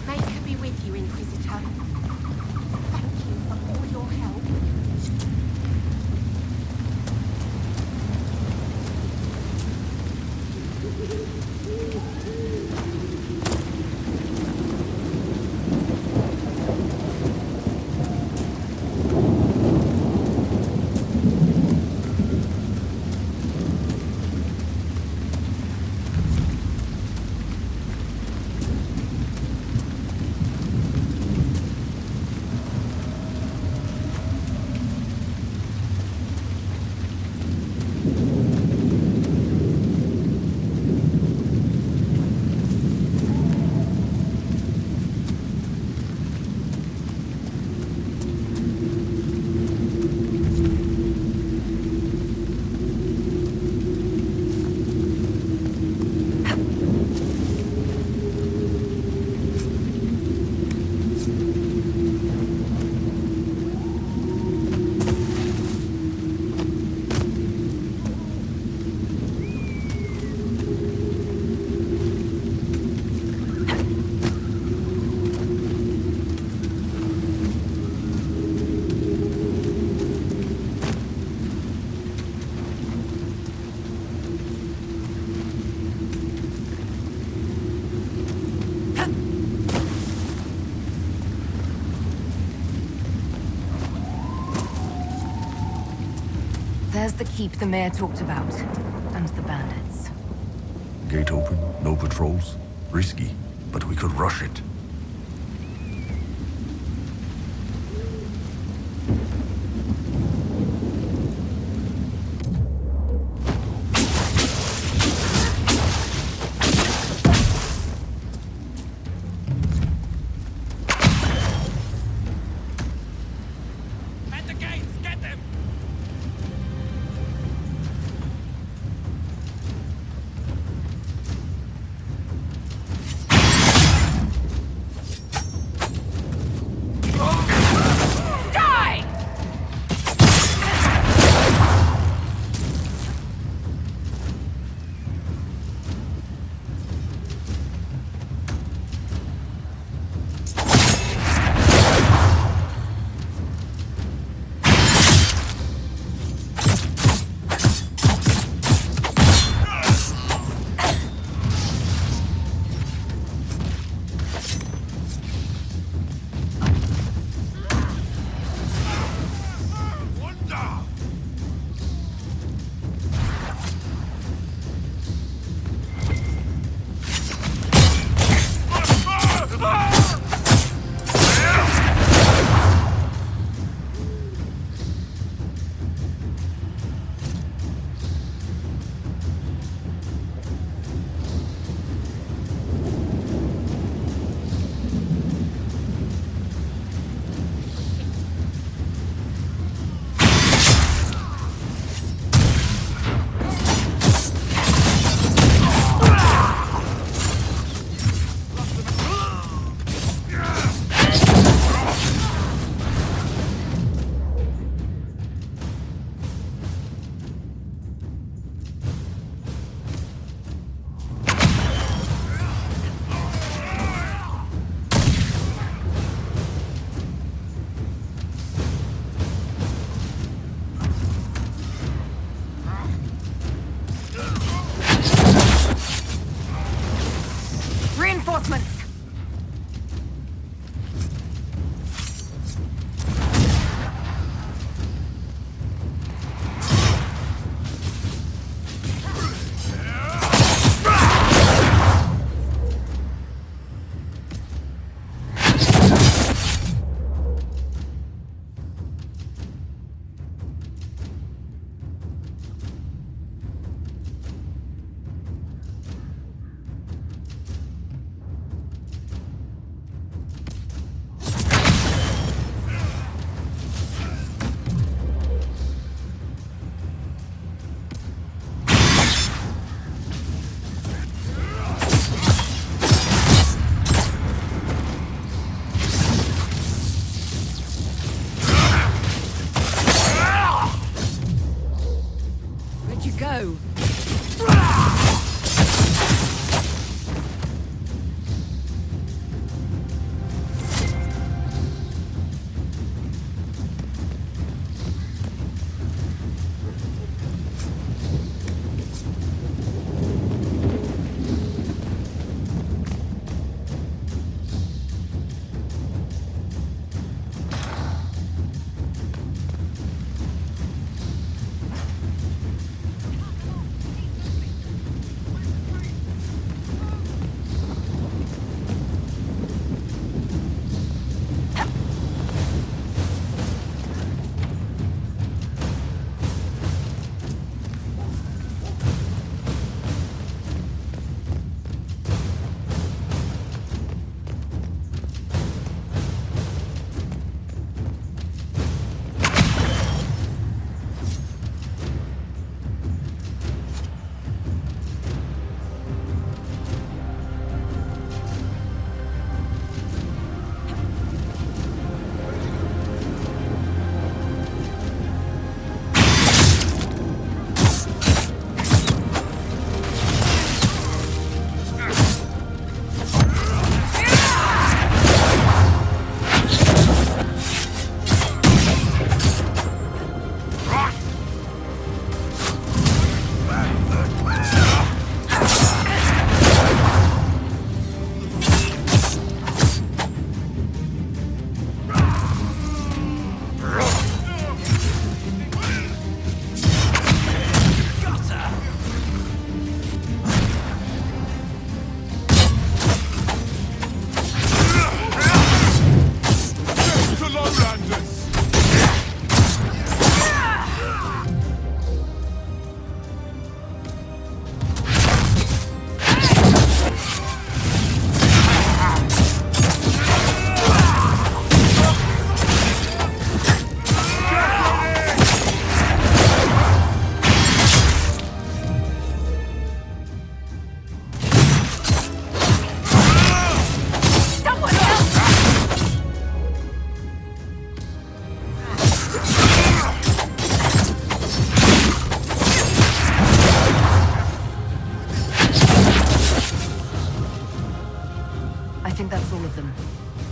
May it be with you, Inquisitor. Thank you for all your help. There's the keep the mayor talked about, and the bandits. Gate open, no patrols. Risky, but we could rush it. At the gates, get them!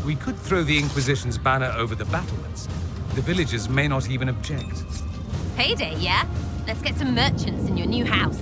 We could throw the Inquisition's banner over the battlements. The villagers may not even object. Payday, yeah? Let's get some merchants in your new house.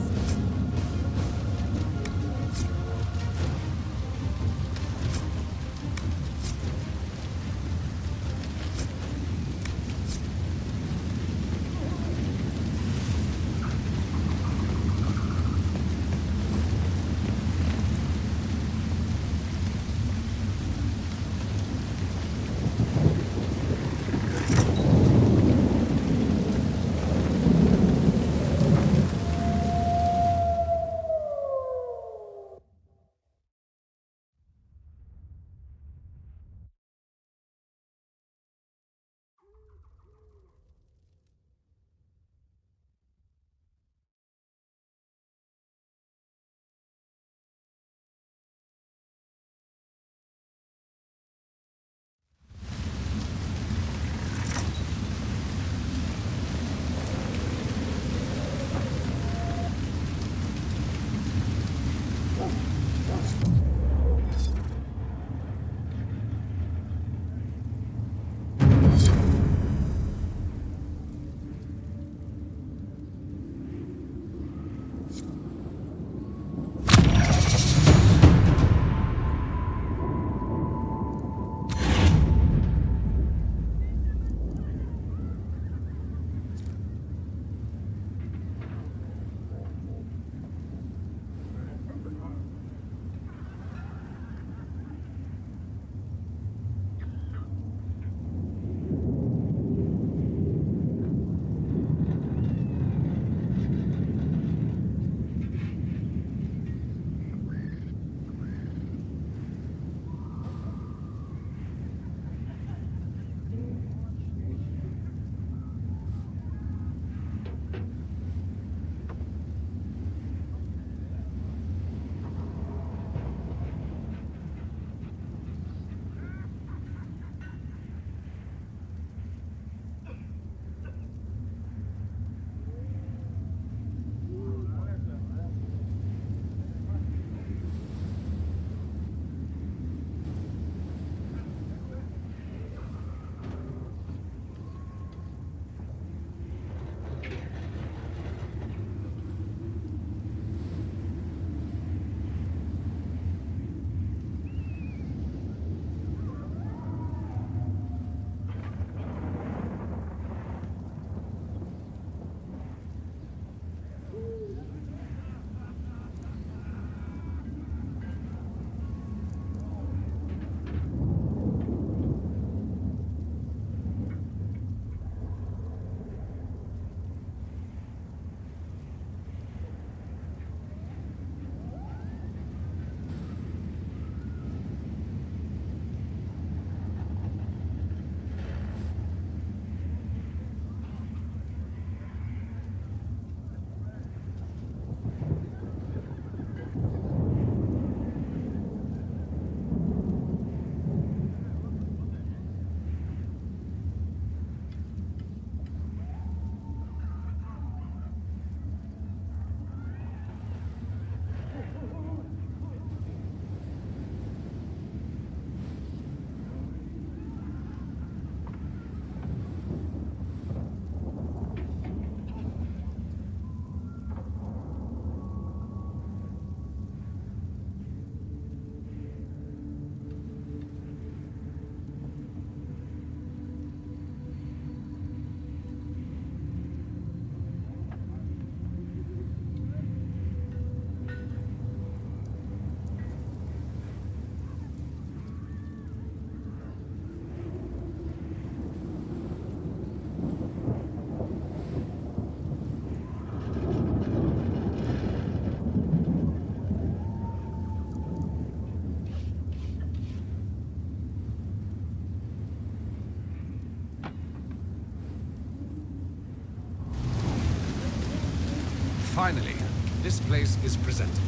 This place is presentable.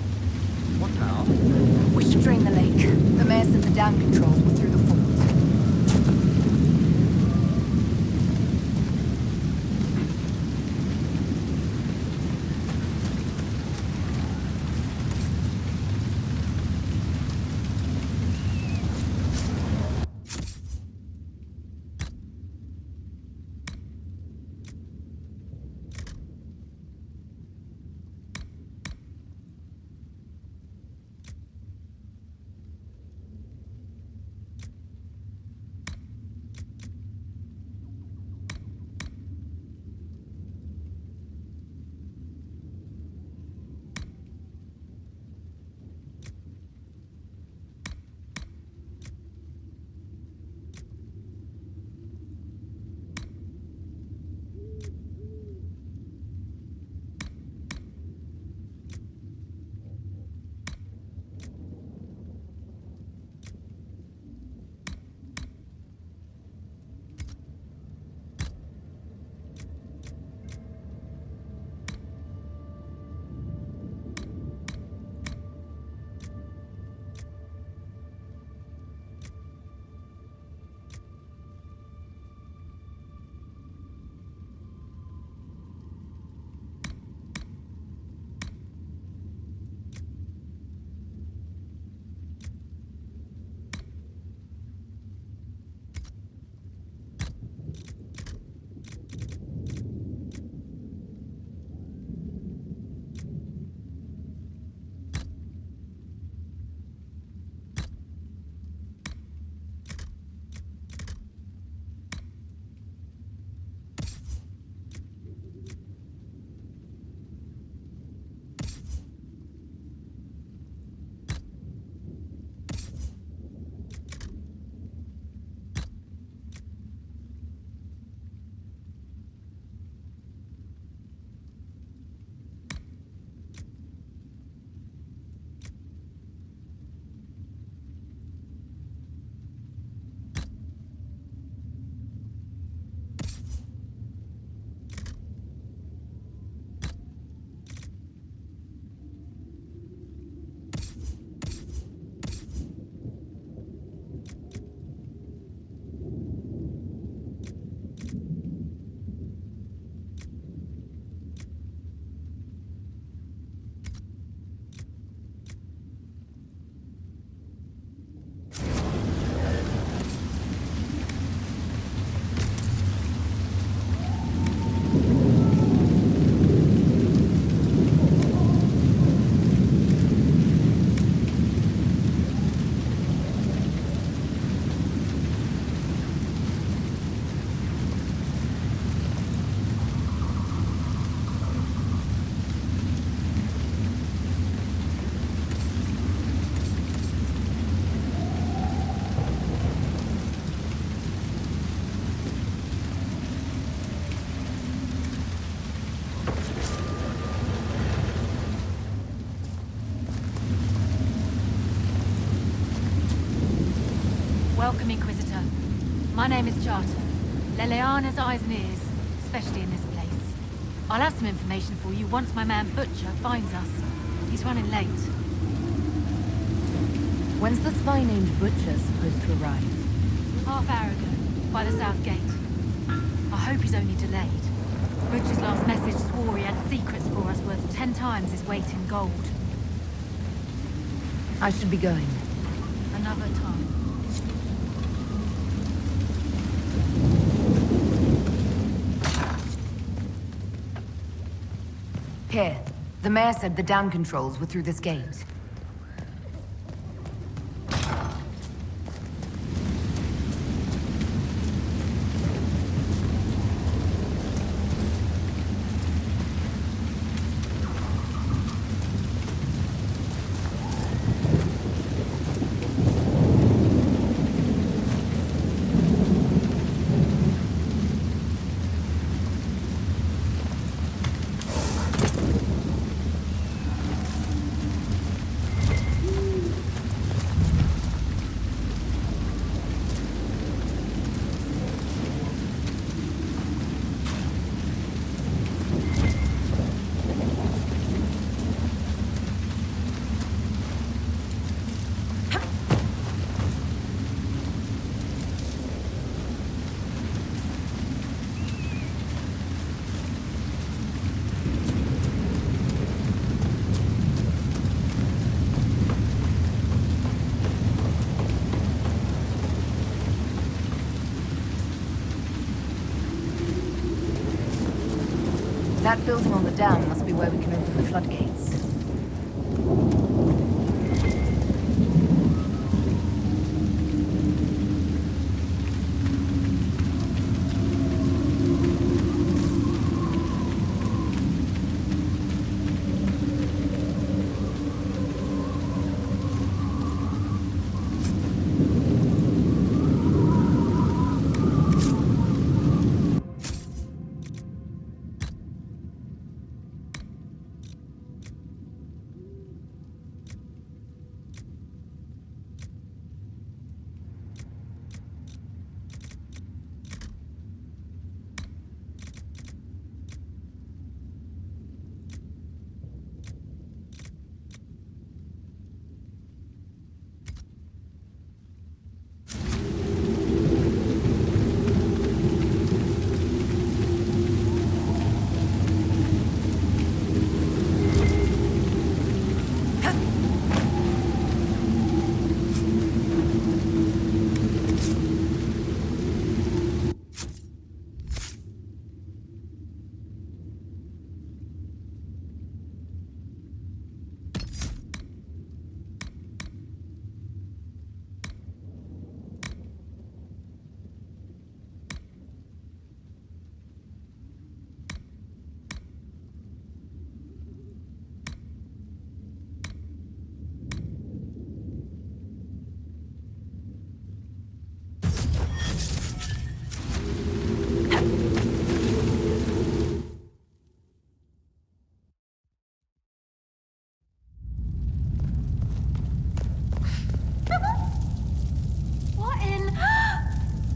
What now? We should drain the lake. The mayor said the dam controls were through the fort. Welcome, Inquisitor. My name is Charter. Leliana's eyes and ears, especially in this place. I'll have some information for you once my man Butcher finds us. He's running late. When's the spy named Butcher supposed to arrive? Half hour ago, by the south gate. I hope he's only delayed. Butcher's last message swore he had secrets for us worth 10 times his weight in gold. I should be going. Another time. Here. The mayor said the dam controls were through this gate. That building on the dam must be where we can open the floodgates.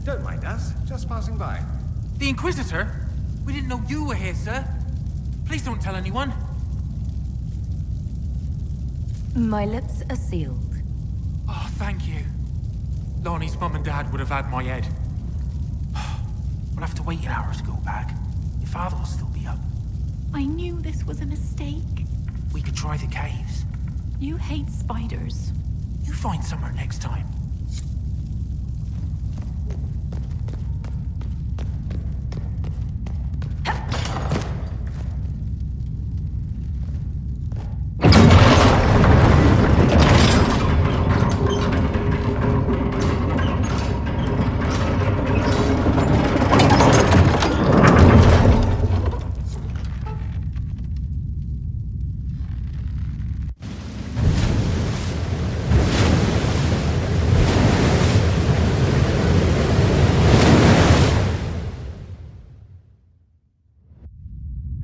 Don't mind us, just passing by. The Inquisitor? We didn't know you were here, sir. Please don't tell anyone. My lips are sealed. Oh, thank you. Lonnie's mum and dad would have had my head. We'll have to wait an hour to go back. Your father will still be up. I knew this was a mistake. We could try the caves. You hate spiders. You find somewhere next time.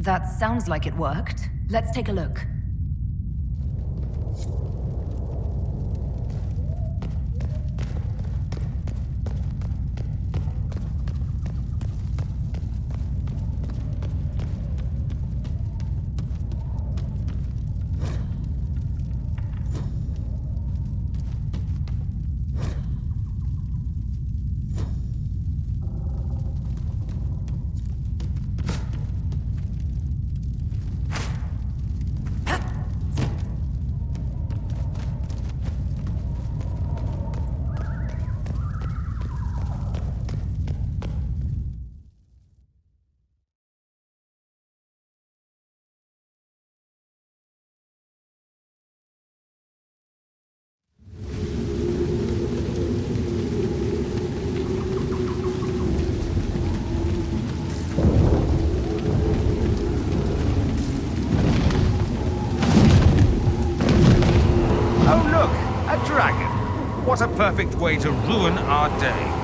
That sounds like it worked. Let's take a look. What a perfect way to ruin our day.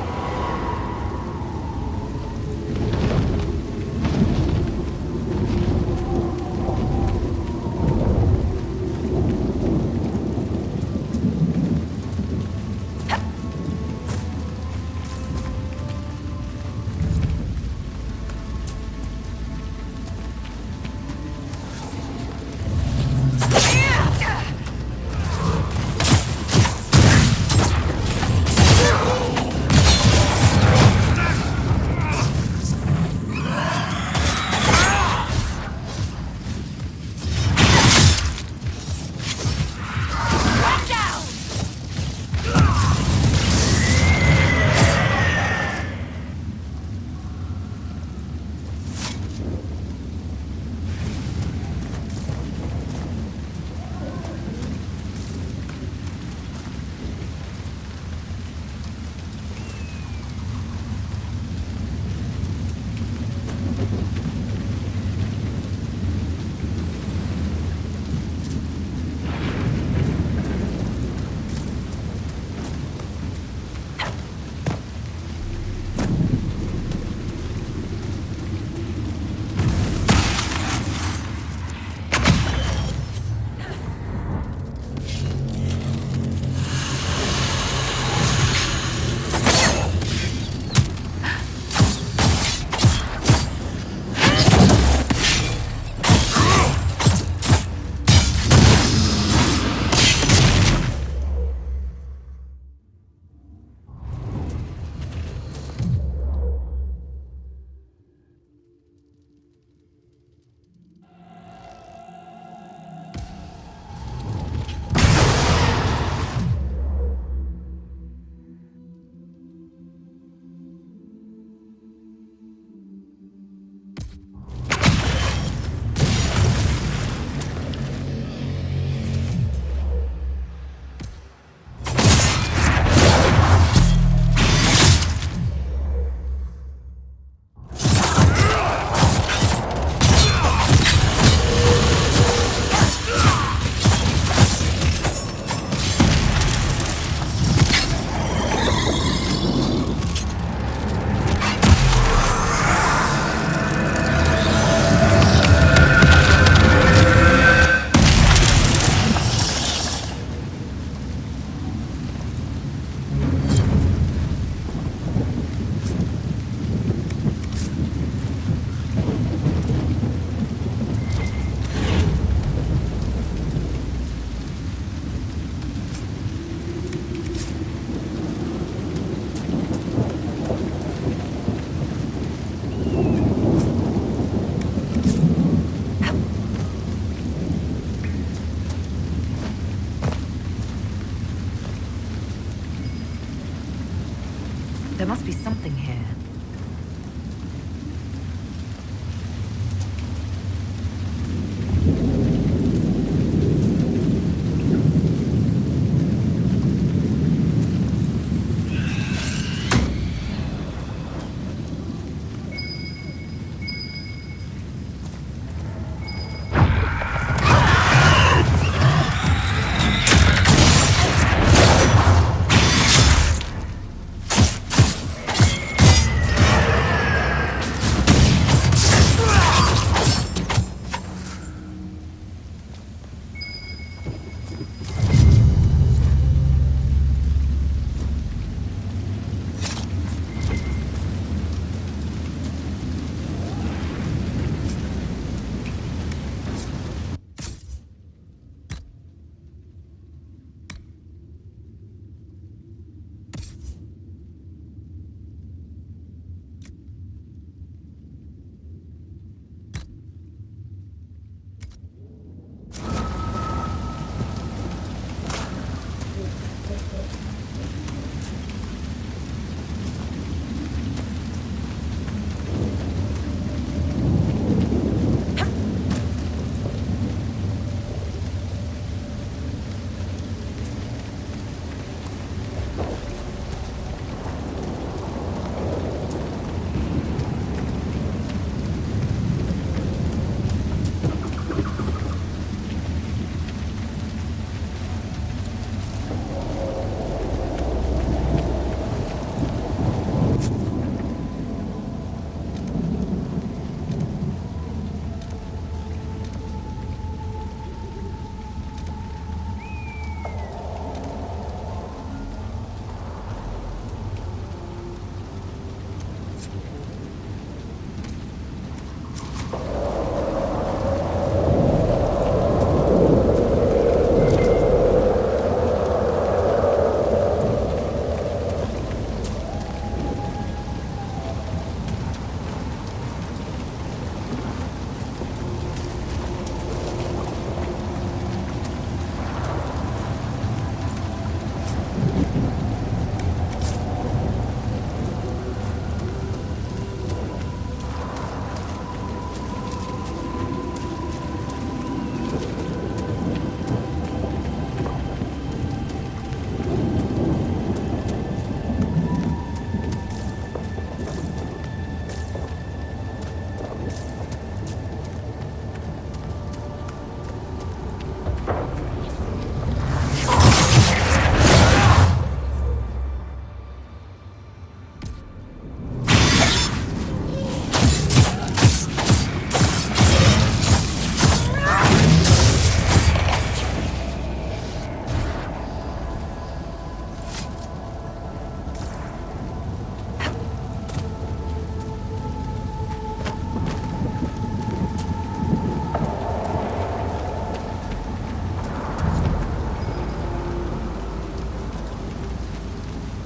There must be something here.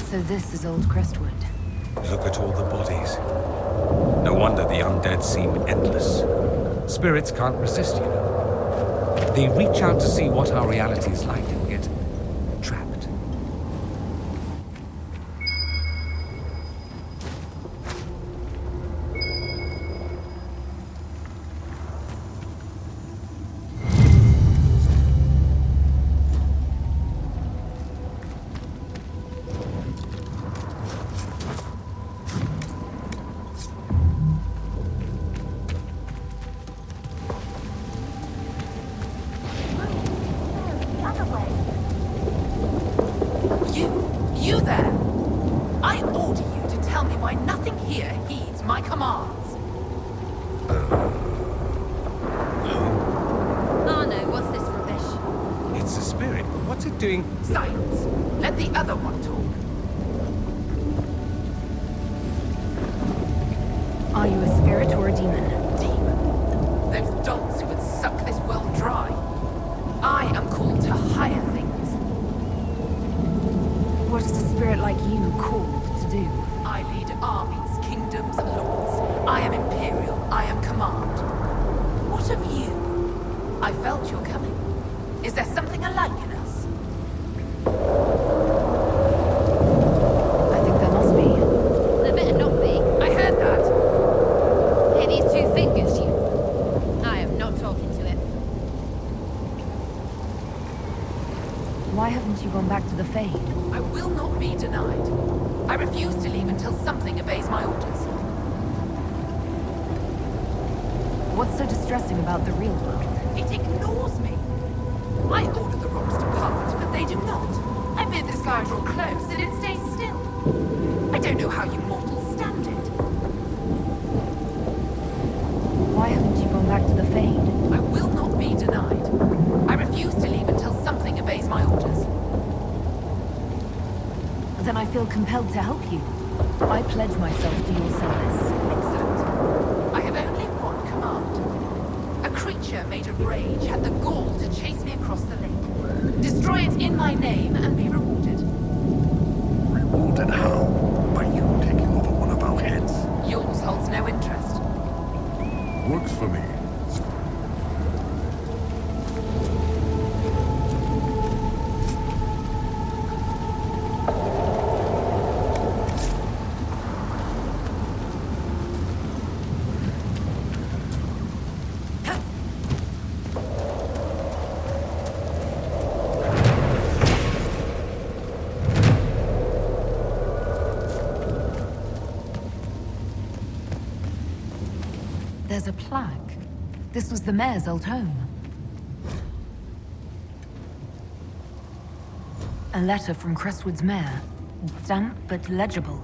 So this is old Crestwood. Look at all the bodies. No wonder the undead seem endless. Spirits can't resist, you know. They reach out to see what our reality is like and get trapped. You there! I order you to tell me why nothing here heeds my commands. Oh no, what's this rubbish? It's a spirit, but what's it doing? Silence! Let the other one talk. Are you a spirit or a demon? Demon. Those dolts who would suck this world dry. I am called to higher things. What is a spirit like you called to do? I lead armies, kingdoms, lords. I am imperial. I am command. What of you? I felt your coming. Is there something alike in us? I think there must be. Why haven't you gone back to the Fade? I will not be denied. I refuse to leave until something obeys my orders. What's so distressing about the real world? It ignores me. I order the rocks to part, but they do not. I bid the sky draw close, and it stays still. I don't know how you mortals stand it. Why haven't you gone back to the Fade? I will not be denied. I refuse to leave until something obeys my orders. Then I feel compelled to help you. I pledge myself to your service. Excellent. I have only one command. A creature made of rage had the gall to chase me across the lake. Destroy it in my name and be rewarded. Rewarded how? By you taking over one of our heads? Yours holds no interest. Works for me. There's a plaque. This was the mayor's old home. A letter from Crestwood's mayor. Damp but legible.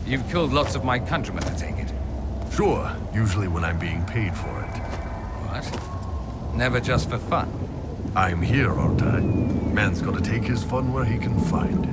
You've killed lots of my countrymen, I take it. Sure, usually when I'm being paid for it. What? Never just for fun? I'm here, aren't I? Man's gotta take his fun where he can find it.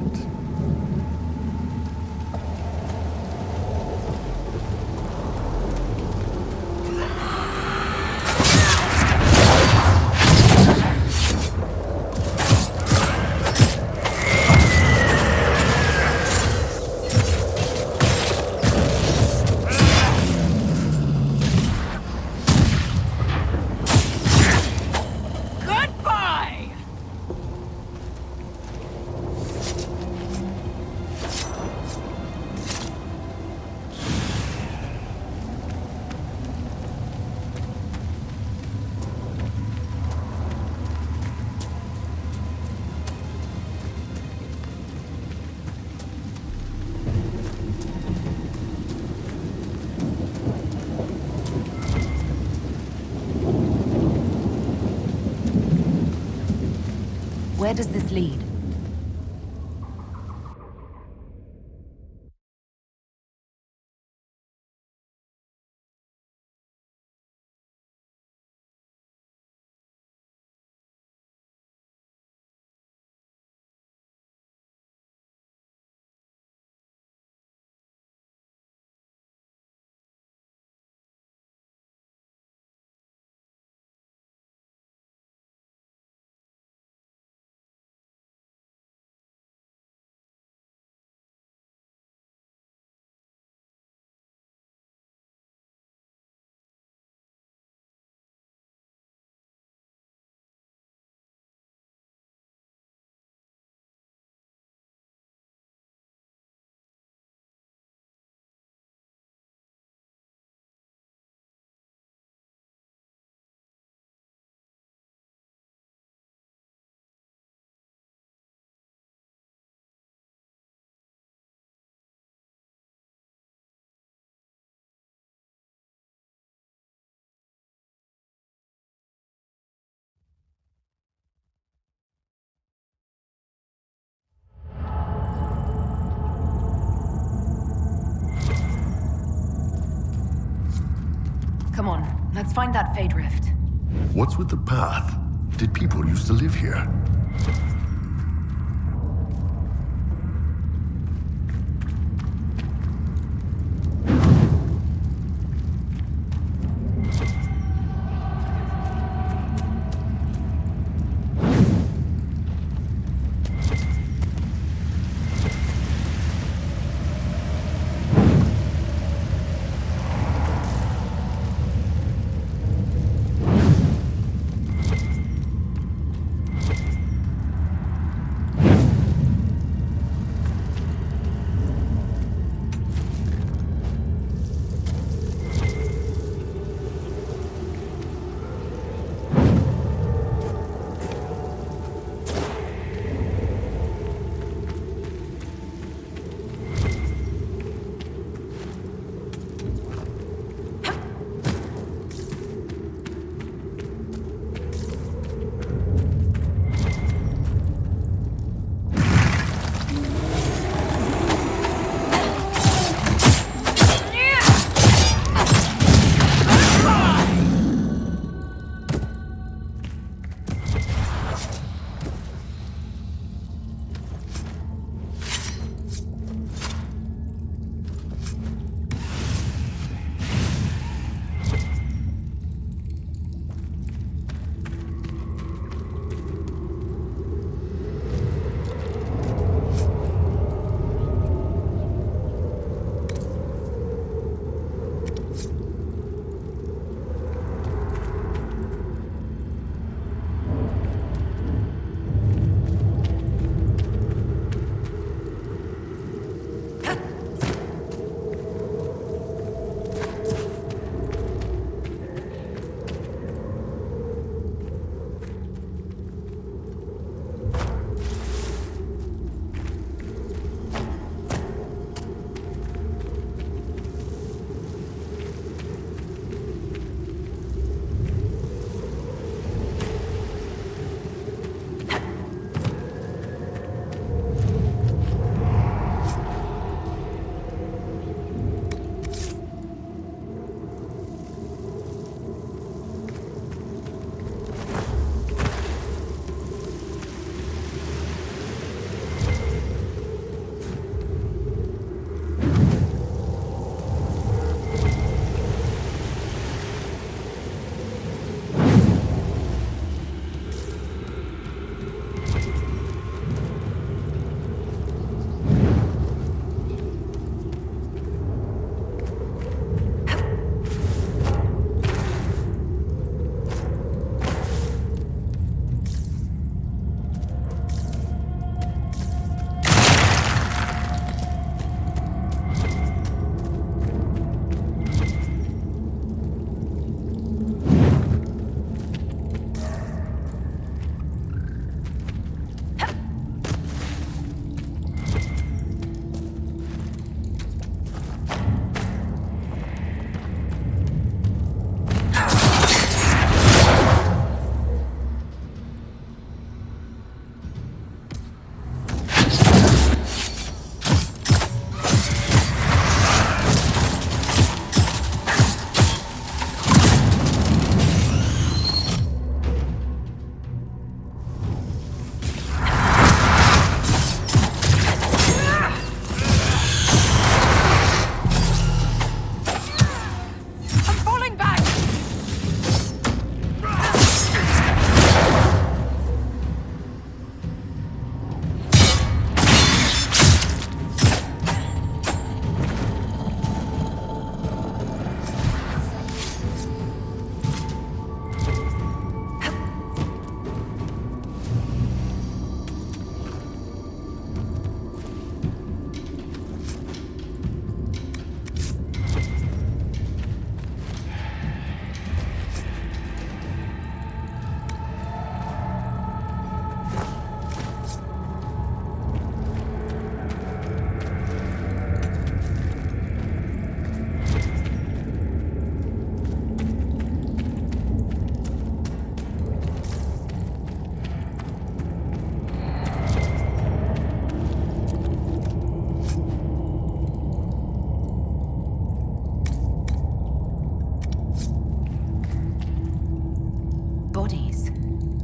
Where does this lead? Come on, let's find that Fade Rift. What's with the path? Did people used to live here?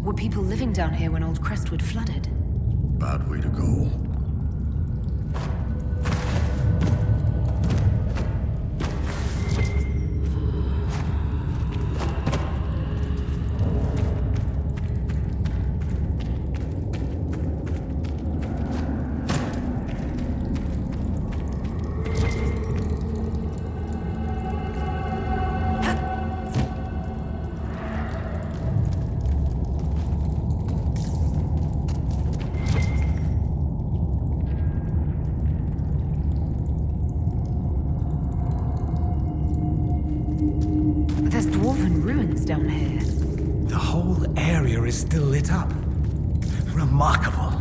Were people living down here when old Crestwood flooded? Bad way to go. There's dwarven ruins down here. The whole area is still lit up. Remarkable.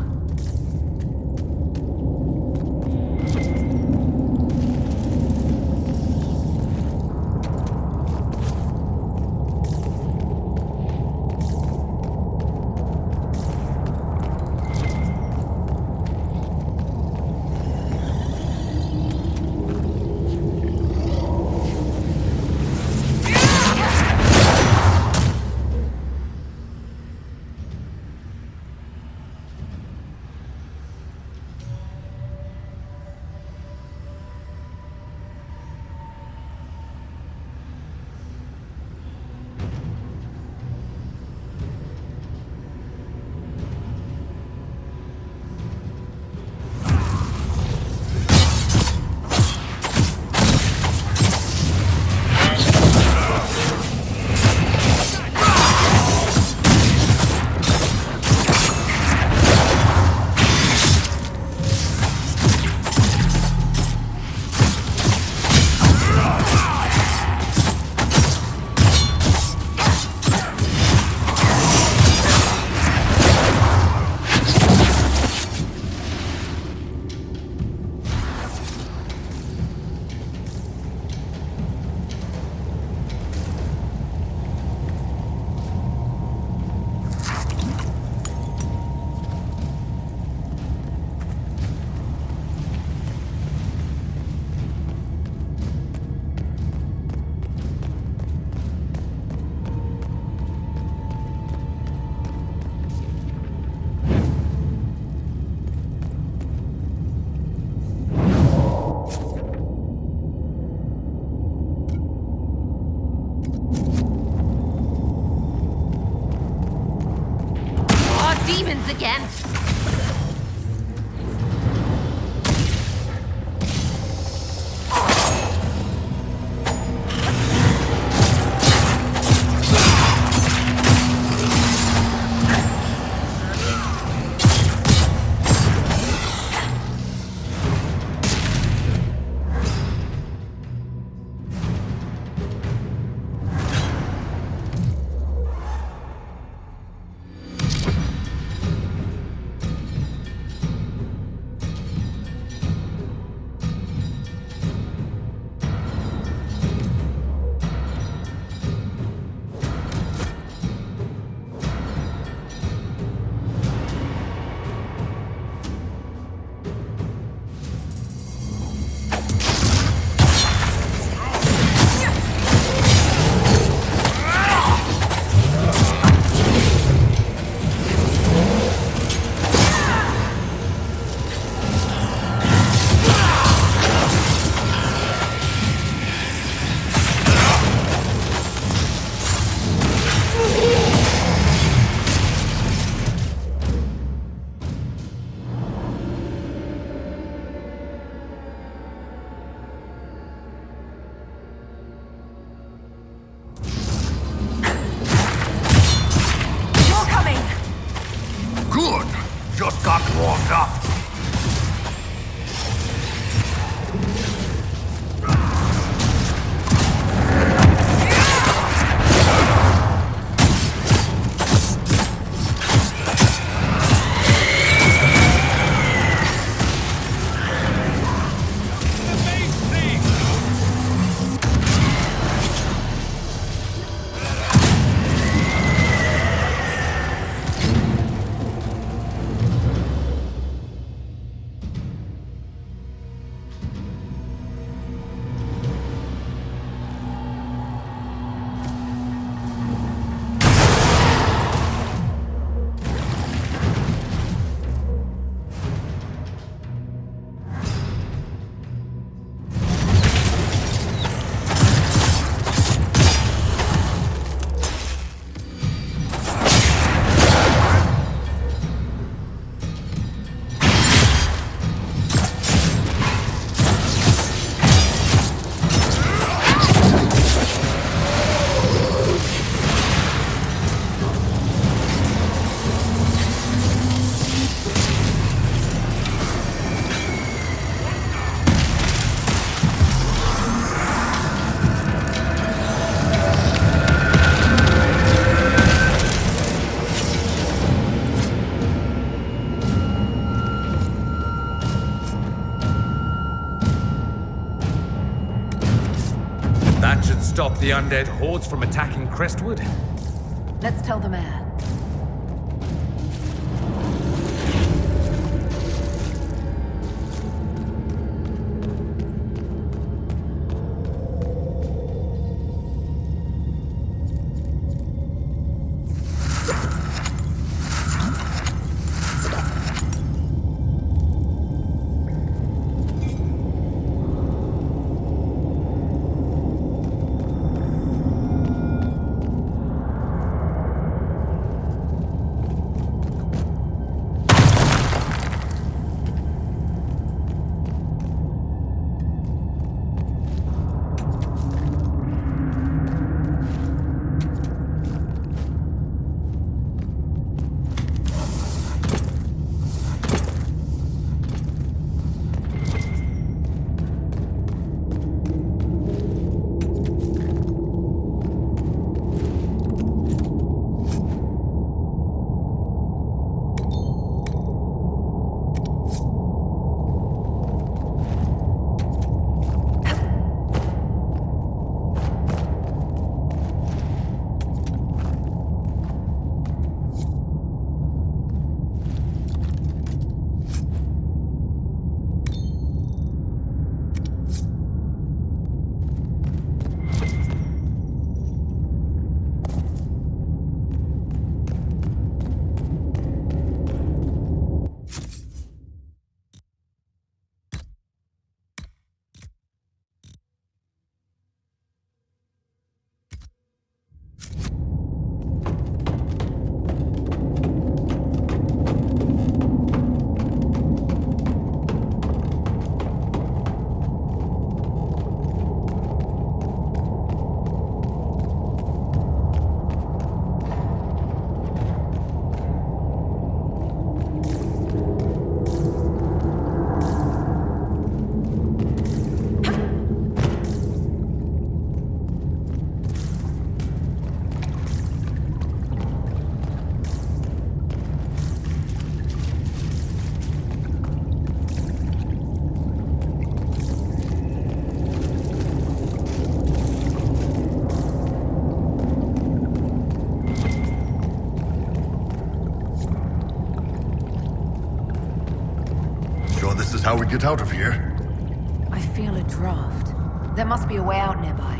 Demons again! That should stop the undead hordes from attacking Crestwood. Let's tell the mayor. This is how we get out of here. I feel a draft. There must be a way out nearby.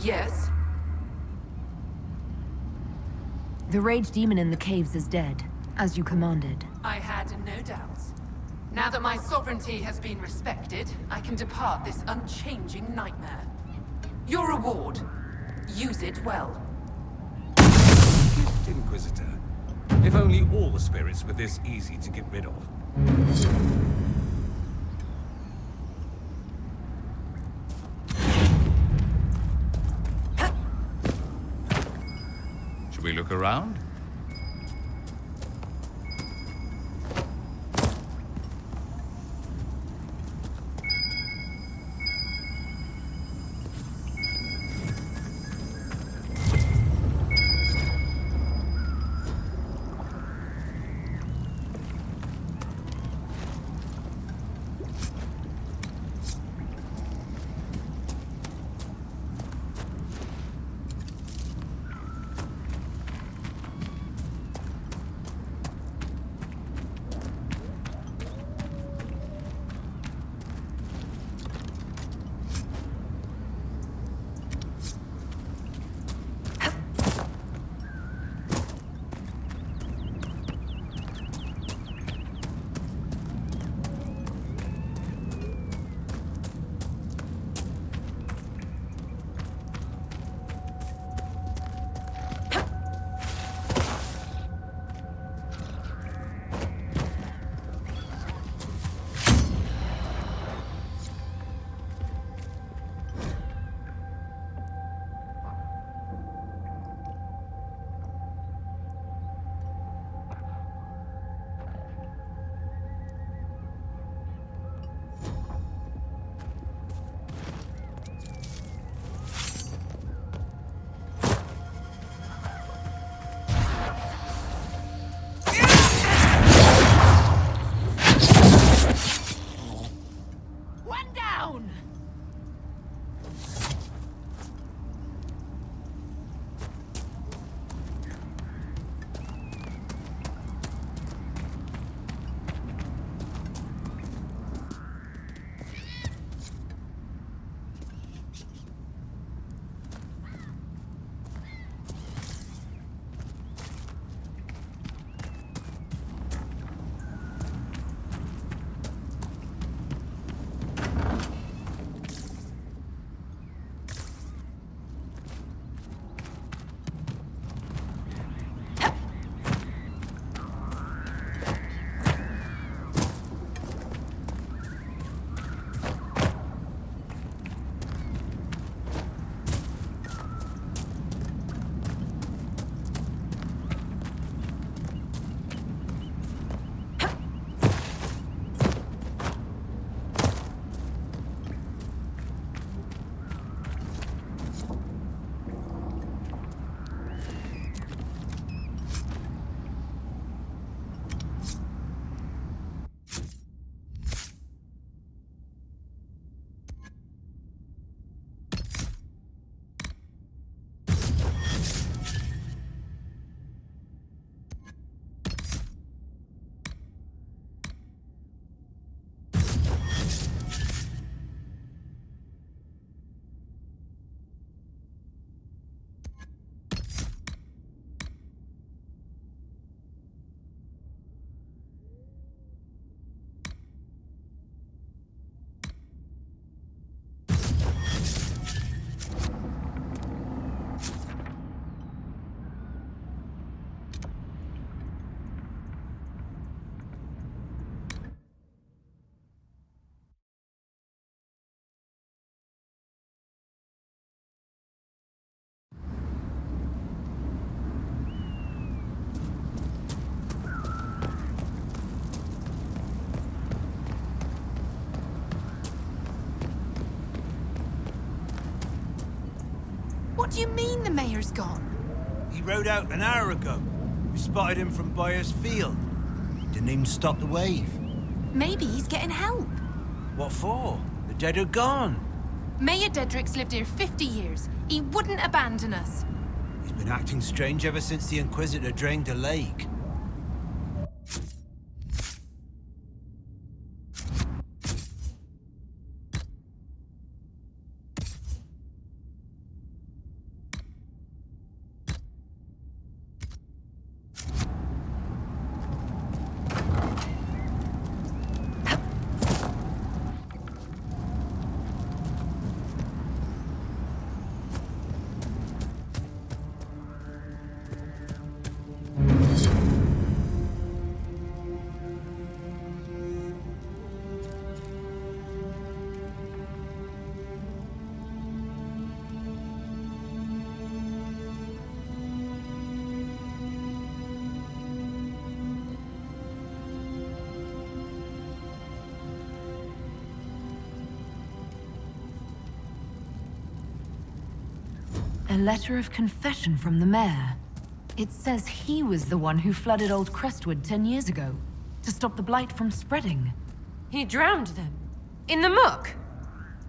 Yes? The rage demon in the caves is dead, as you commanded. I had no doubts. Now that my sovereignty has been respected, I can depart this unchanging nightmare. Your reward. Use it well. Gift, Inquisitor. If only all the spirits were this easy to get rid of. Should we look around? What do you mean the mayor's gone? He rode out an hour ago. We spotted him from Byers Field. Didn't even stop the wave. Maybe he's getting help. What for? The dead are gone. Mayor Dedrick's lived here 50 years. He wouldn't abandon us. He's been acting strange ever since the Inquisitor drained the lake. A letter of confession from the mayor. It says he was the one who flooded old Crestwood 10 years ago, to stop the blight from spreading. He drowned them? In the muck?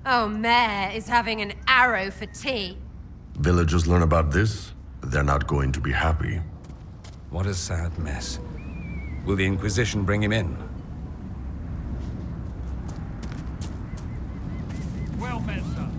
Oh, Mayor is having an arrow for tea. Villagers learn about this, they're not going to be happy. What a sad mess. Will the Inquisition bring him in? Well met, sir.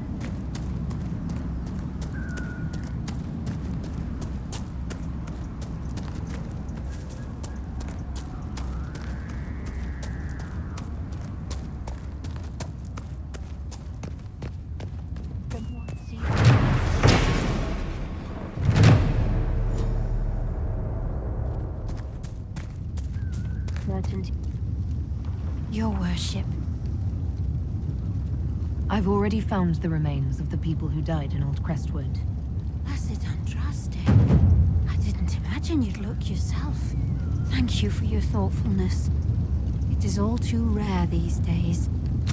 Your worship. I've already found the remains of the people who died in Old Crestwood. Blessed Andraste. I didn't imagine you'd look yourself. Thank you for your thoughtfulness. It is all too rare these days.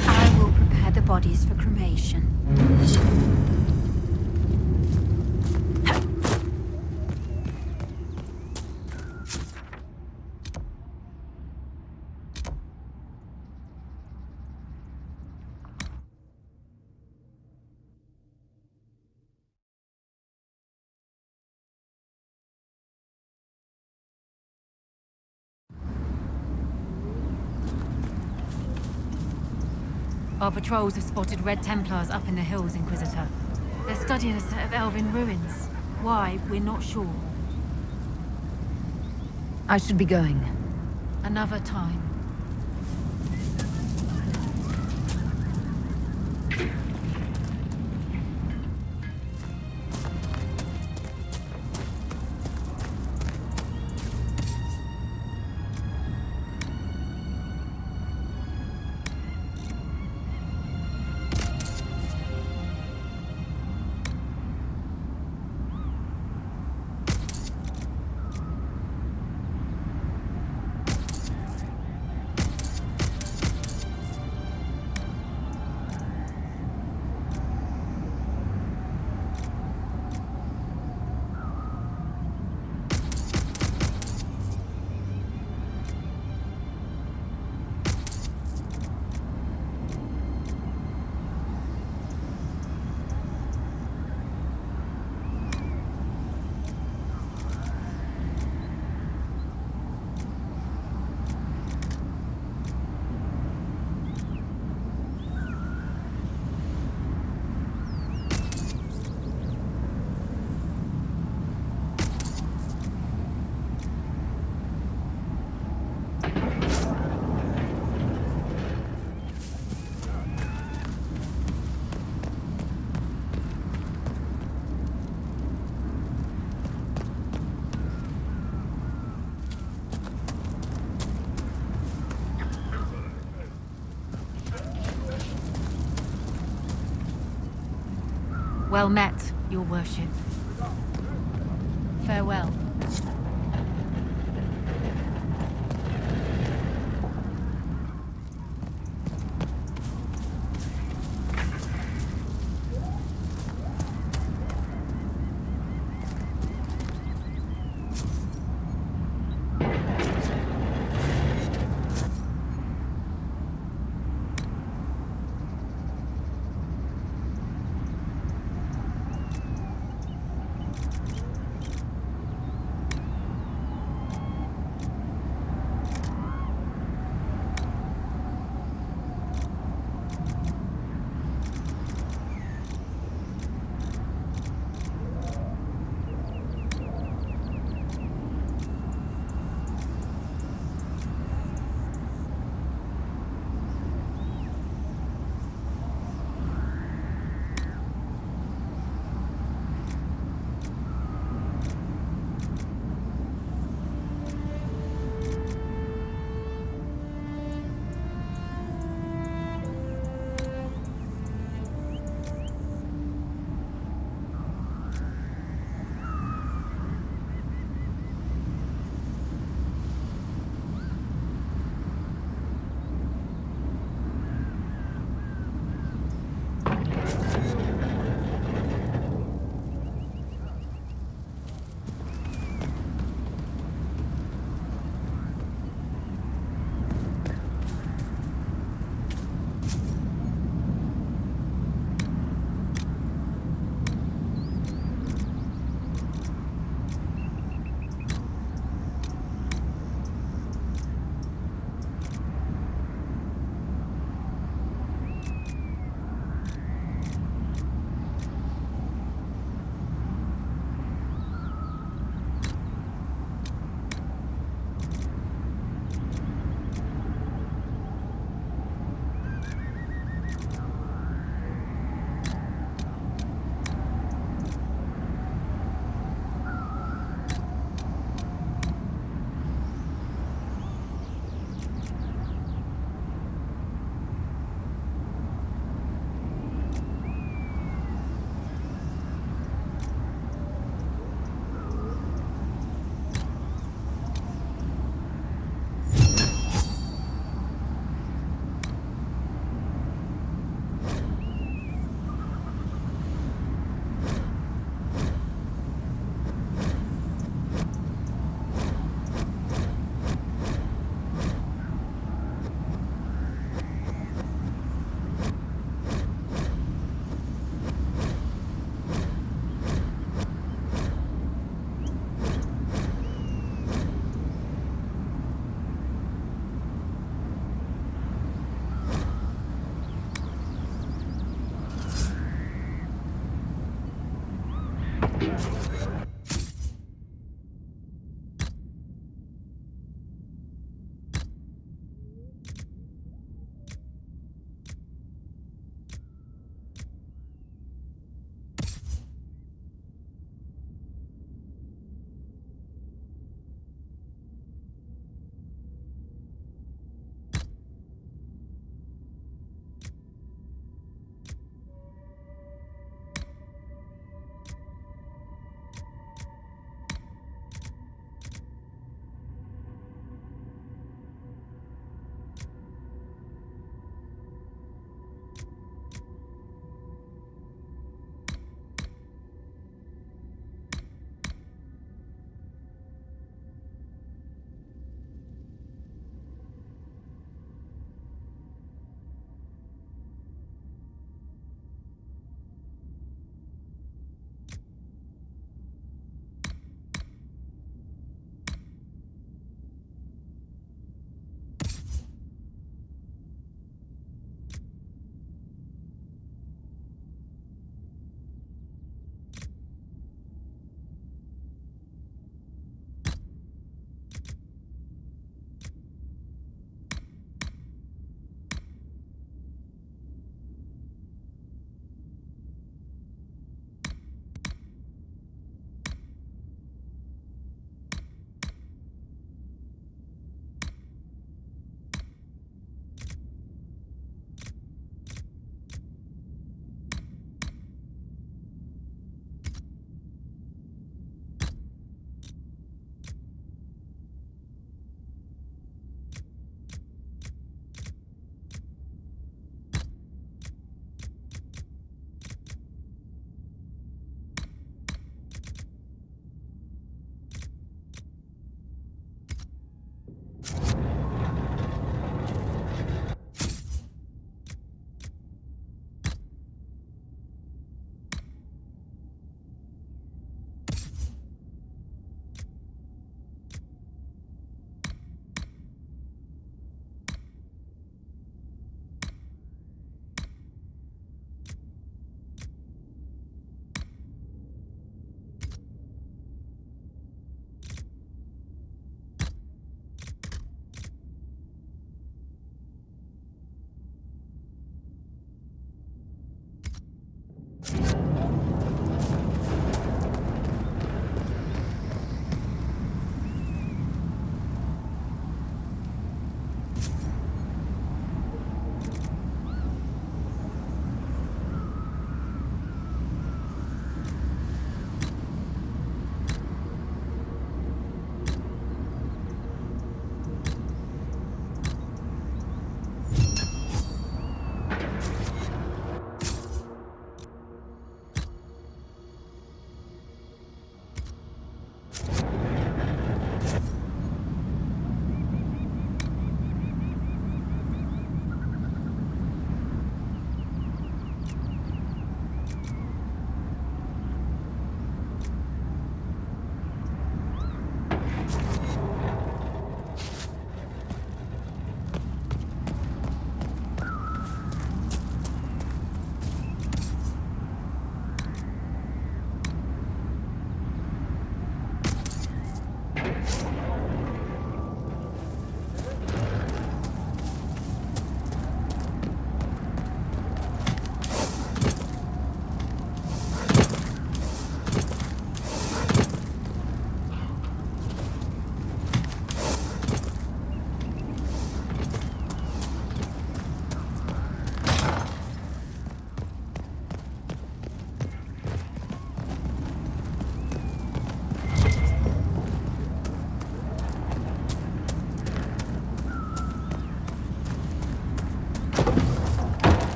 I will prepare the bodies for cremation. Our patrols have spotted Red Templars up in the hills, Inquisitor. They're studying a set of elven ruins. Why, we're not sure. I should be going. Another time. Well met, your worship. Farewell.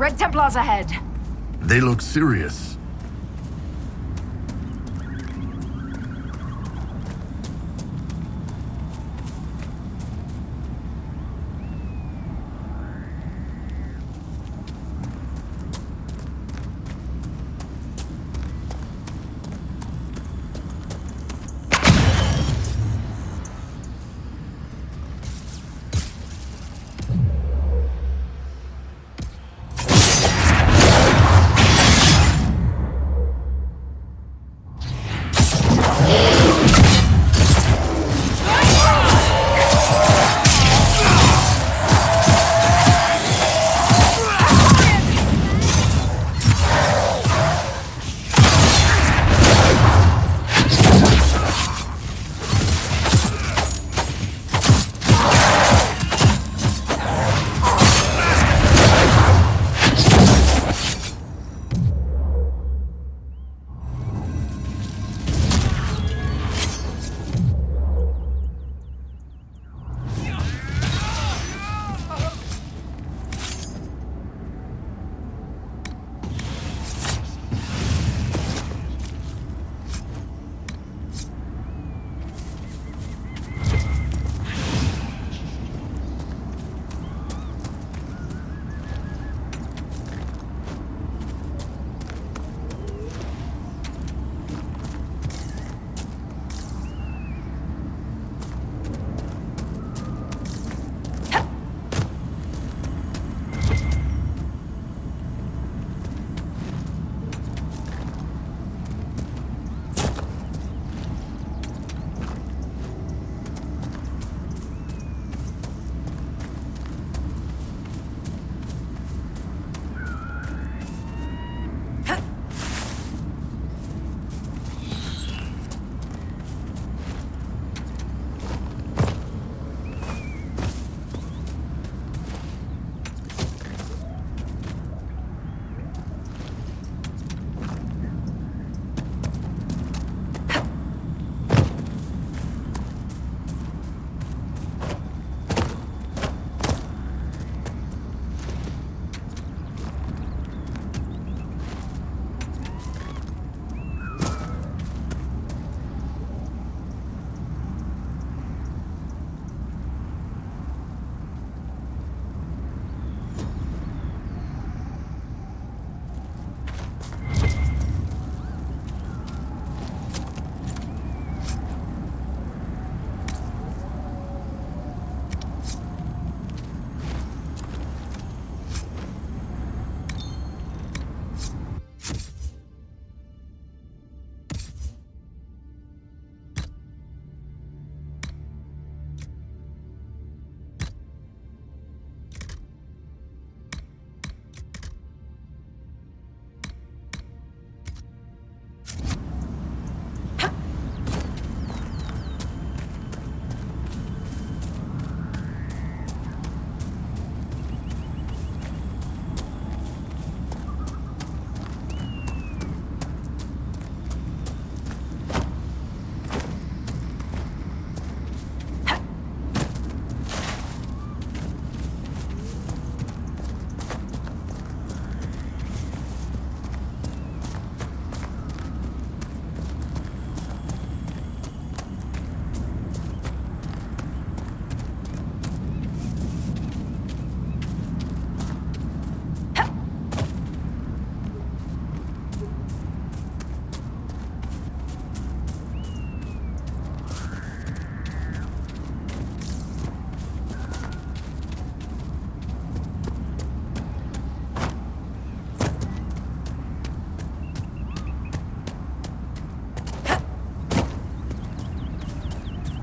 Red Templars ahead! They look serious.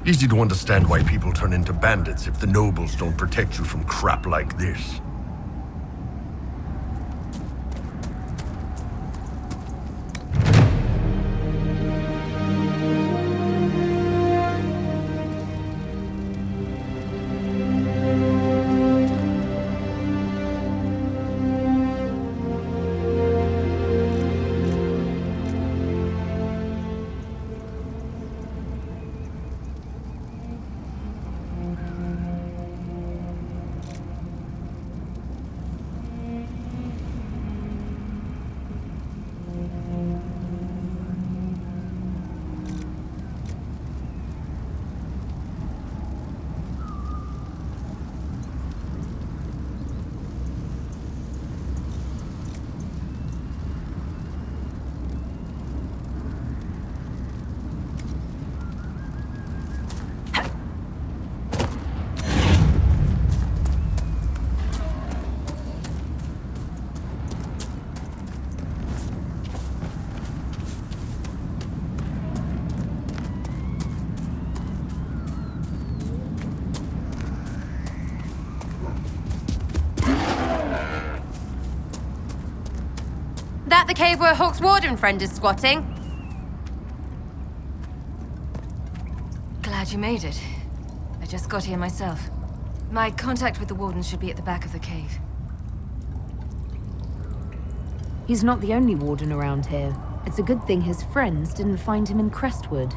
Easy to understand why people turn into bandits if the nobles don't protect you from crap like this. the cave where Hawk's warden friend is squatting? Glad you made it. I just got here myself. My contact with the warden should be at the back of the cave. He's not the only warden around here. It's a good thing his friends didn't find him in Crestwood.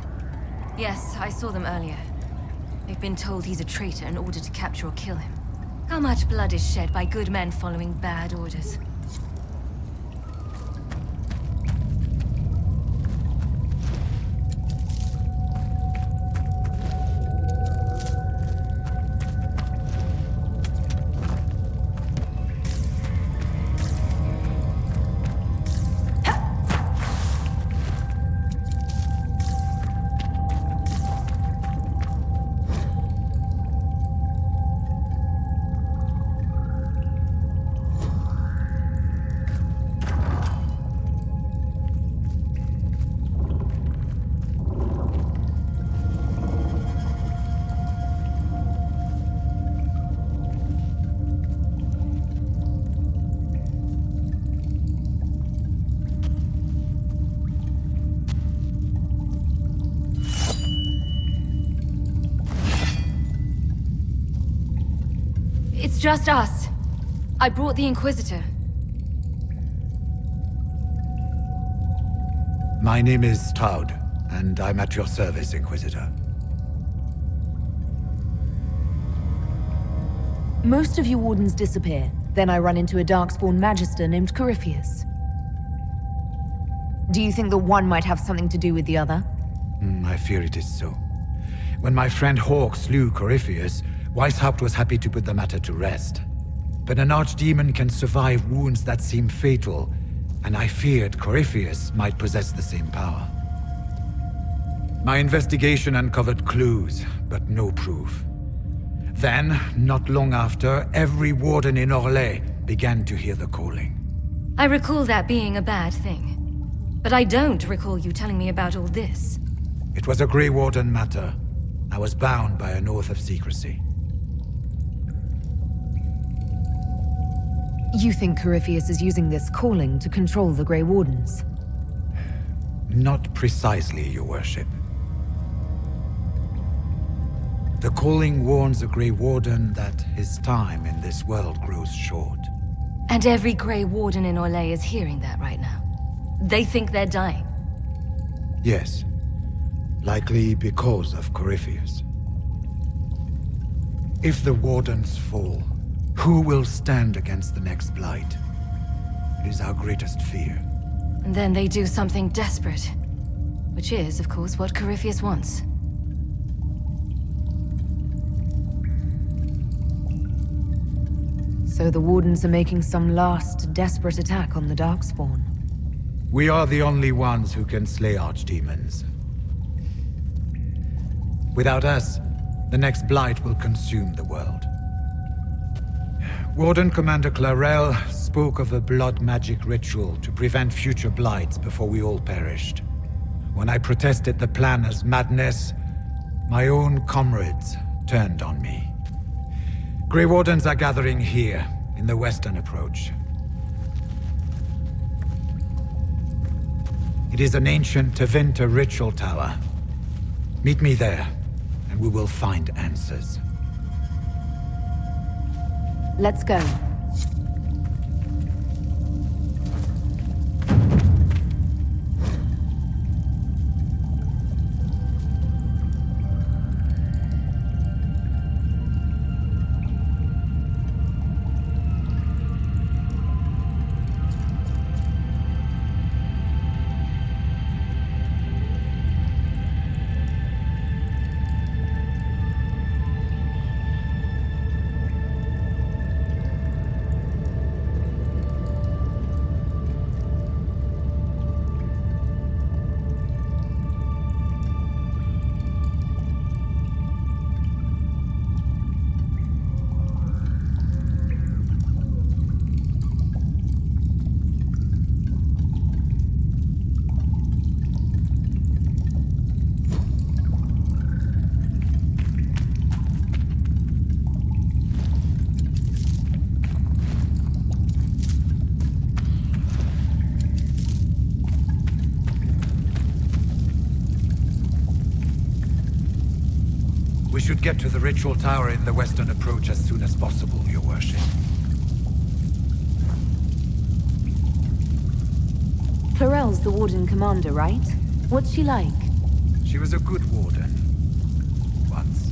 Yes, I saw them earlier. They've been told he's a traitor in order to capture or kill him. How much blood is shed by good men following bad orders? It's just us. I brought the Inquisitor. My name is Stroud, and I'm at your service, Inquisitor. Most of you wardens disappear. Then I run into a Darkspawn Magister named Corypheus. Do you think that one might have something to do with the other? I fear it is so. When my friend Hawk slew Corypheus, Weishaupt was happy to put the matter to rest. But an archdemon can survive wounds that seem fatal, and I feared Corypheus might possess the same power. My investigation uncovered clues, but no proof. Then, not long after, every warden in Orlais began to hear the calling. I recall that being a bad thing. But I don't recall you telling me about all this. It was a Grey Warden matter. I was bound by an oath of secrecy. You think Corypheus is using this calling to control the Grey Wardens? Not precisely, Your Worship. The calling warns a Grey Warden that his time in this world grows short. And every Grey Warden in Orlais is hearing that right now. They think they're dying. Yes. Likely because of Corypheus. If the Wardens fall, who will stand against the next Blight? It is our greatest fear. And then they do something desperate. Which is, of course, what Corypheus wants. So the Wardens are making some last, desperate attack on the Darkspawn. We are the only ones who can slay archdemons. Without us, the next Blight will consume the world. Warden Commander Clarel spoke of a blood magic ritual to prevent future blights before we all perished. When I protested the plan as madness, my own comrades turned on me. Grey Wardens are gathering here, in the western approach. It is an ancient Tevinter ritual tower. Meet me there, and we will find answers. Let's go. We should get to the ritual tower in the western approach as soon as possible, Your Worship. Clarel's the Warden Commander, right? What's she like? She was a good warden. Once.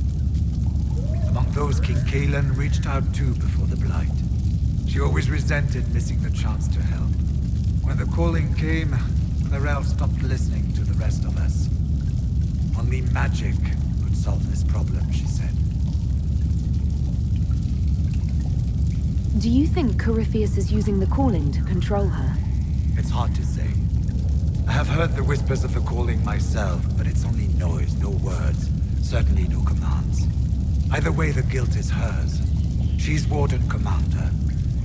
Among those, King Kalen reached out to before the Blight. She always resented missing the chance to help. When the calling came, Clarel stopped listening to the rest of us. Only magic could solve this problem, she said. Do you think Corypheus is using the calling to control her? It's hard to say. I have heard the whispers of the calling myself, but it's only noise, no words. Certainly no commands. Either way, the guilt is hers. She's Warden Commander.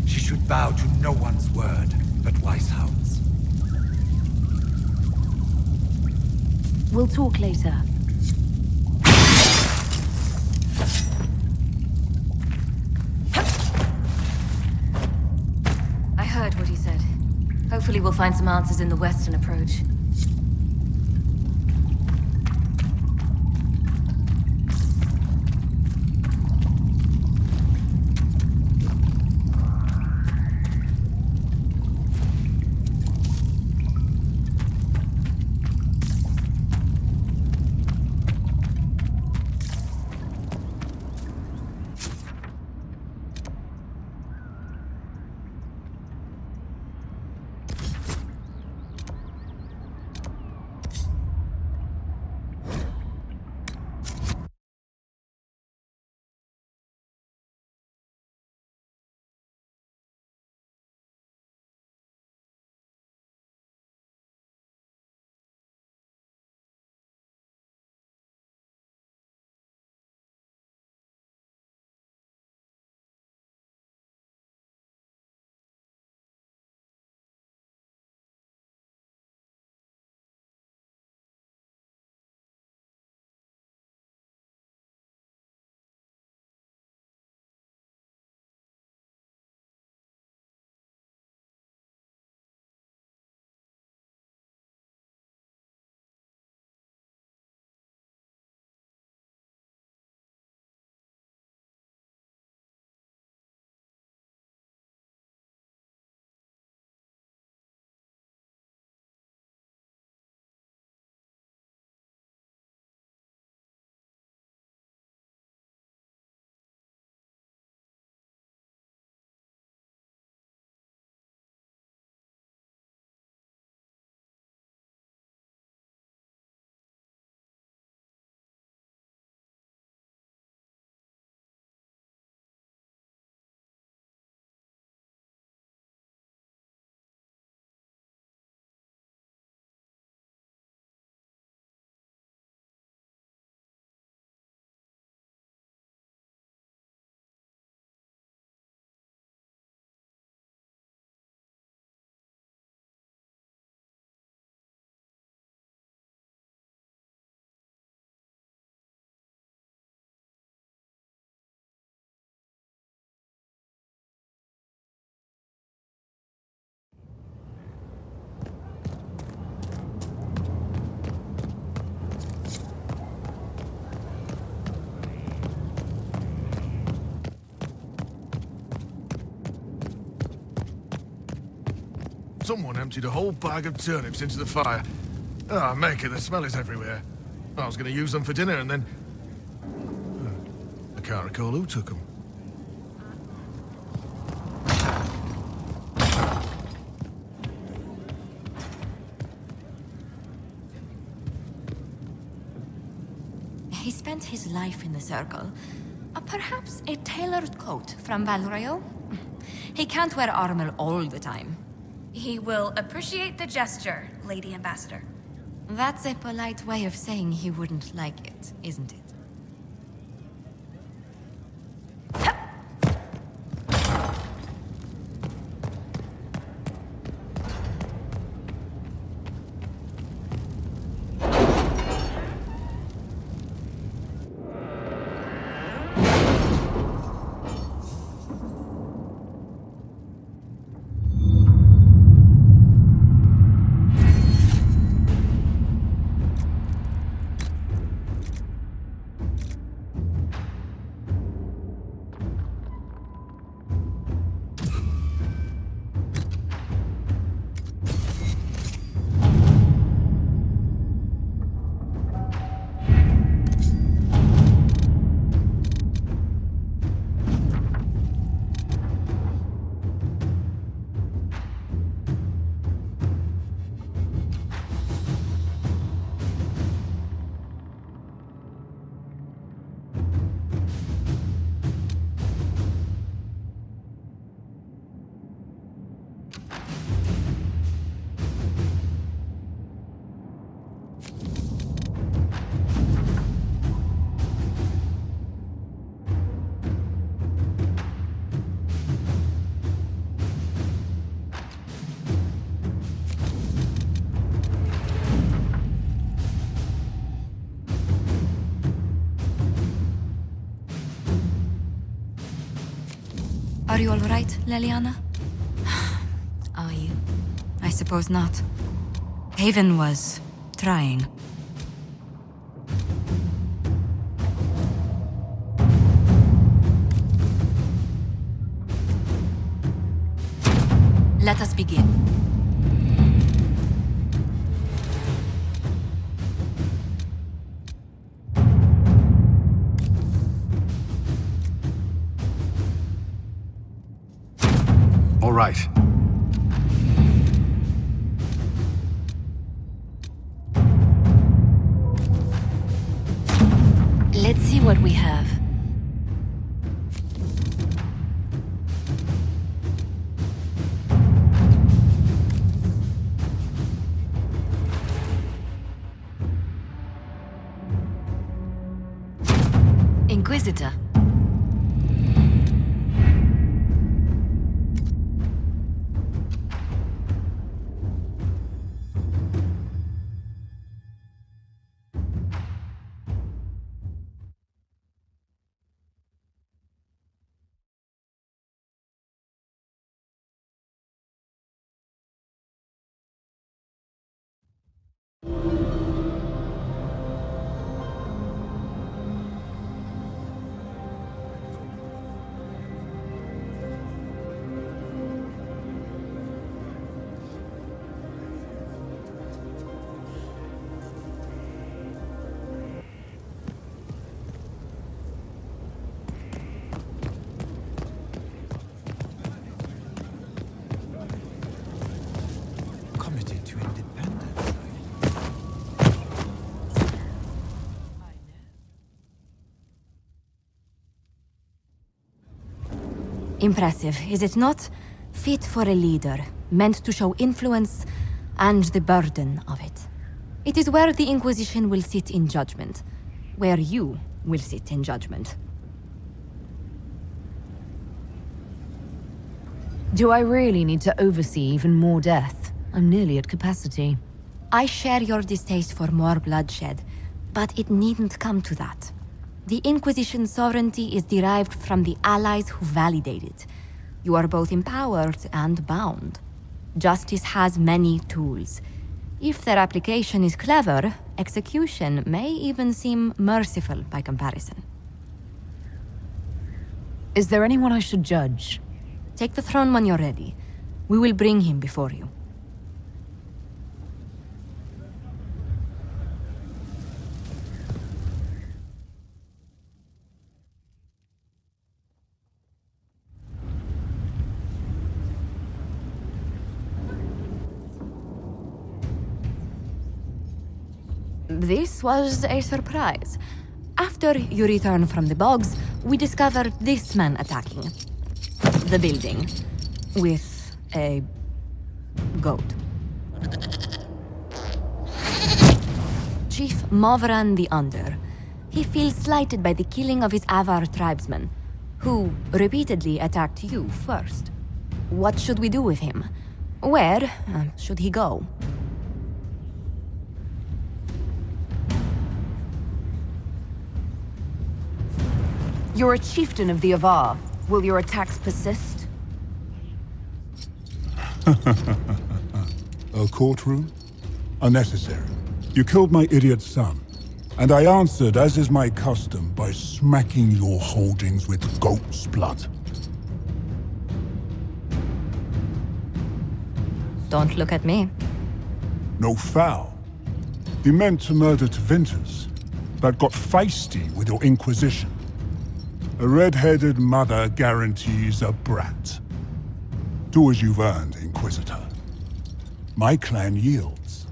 She should bow to no one's word but Weishaupt's. We'll talk later. I heard what he said. Hopefully we'll find some answers in the western approach. Someone emptied a whole bag of turnips into the fire. Ah, Maker, the smell is everywhere. I was going to use them for dinner and then... I can't recall who took them. He spent his life in the Circle. Perhaps a tailored coat from Valrayo? He can't wear armor all the time. He will appreciate the gesture, Lady Ambassador. That's a polite way of saying he wouldn't like it, isn't it? Are you all right, Leliana? Are you? I suppose not. Haven was trying. Let us begin. All right. Let's see what we have. Inquisitor. Committed to independence. Impressive, is it not? Fit for a leader, meant to show influence and the burden of it. It is where the Inquisition will sit in judgment, where you will sit in judgment. Do I really need to oversee even more death? I'm nearly at capacity. I share your distaste for more bloodshed, but it needn't come to that. The Inquisition's sovereignty is derived from the allies who validate it. You are both empowered and bound. Justice has many tools. If their application is clever, execution may even seem merciful by comparison. Is there anyone I should judge? Take the throne when you're ready. We will bring him before you. This was a surprise. After you return from the bogs, we discovered this man attacking the building with a goat. Chief Movran the Under. He feels slighted by the killing of his Avar tribesmen, who repeatedly attacked you first. What should we do with him? Where should he go? You're a chieftain of the Avar. Will your attacks persist? A courtroom? Unnecessary. You killed my idiot son, and I answered, as is my custom, by smacking your holdings with goat's blood. Don't look at me. No foul. He meant to murder Tevinters, but got feisty with your Inquisition. A red-headed mother guarantees a brat. Do as you've earned, Inquisitor. My clan yields.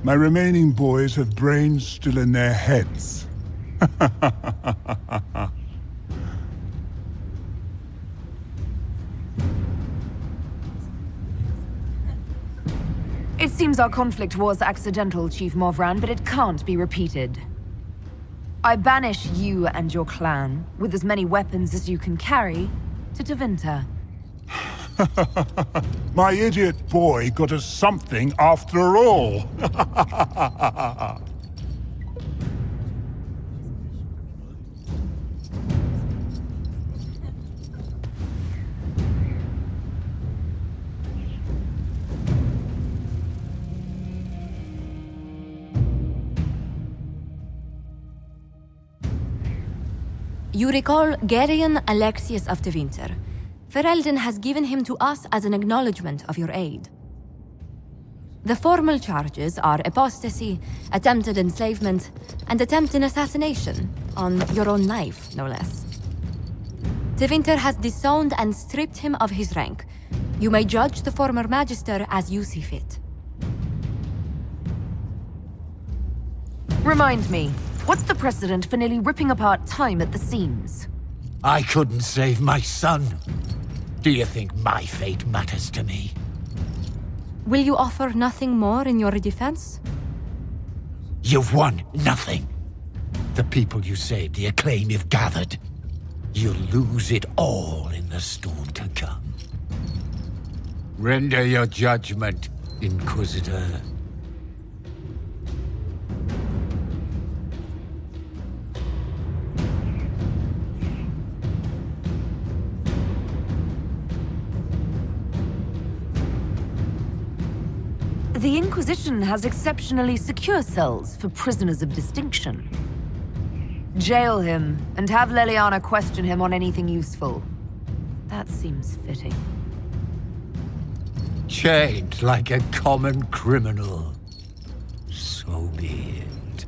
My remaining boys have brains still in their heads. It seems our conflict was accidental, Chief Movran, but it can't be repeated. I banish you and your clan, with as many weapons as you can carry, to Tevinter. My idiot boy got us something after all. You recall Gerion Alexius of Tevinter. Ferelden has given him to us as an acknowledgement of your aid. The formal charges are apostasy, attempted enslavement, and attempted assassination, on your own life, no less. Tevinter has disowned and stripped him of his rank. You may judge the former Magister as you see fit. Remind me, what's the precedent for nearly ripping apart time at the seams? I couldn't save my son. Do you think my fate matters to me? Will you offer nothing more in your defense? You've won nothing. The people you saved, the acclaim you've gathered. You'll lose it all in the storm to come. Render your judgment, Inquisitor. The Inquisition has exceptionally secure cells for prisoners of distinction. Jail him, and have Leliana question him on anything useful. That seems fitting. Chained like a common criminal. So be it.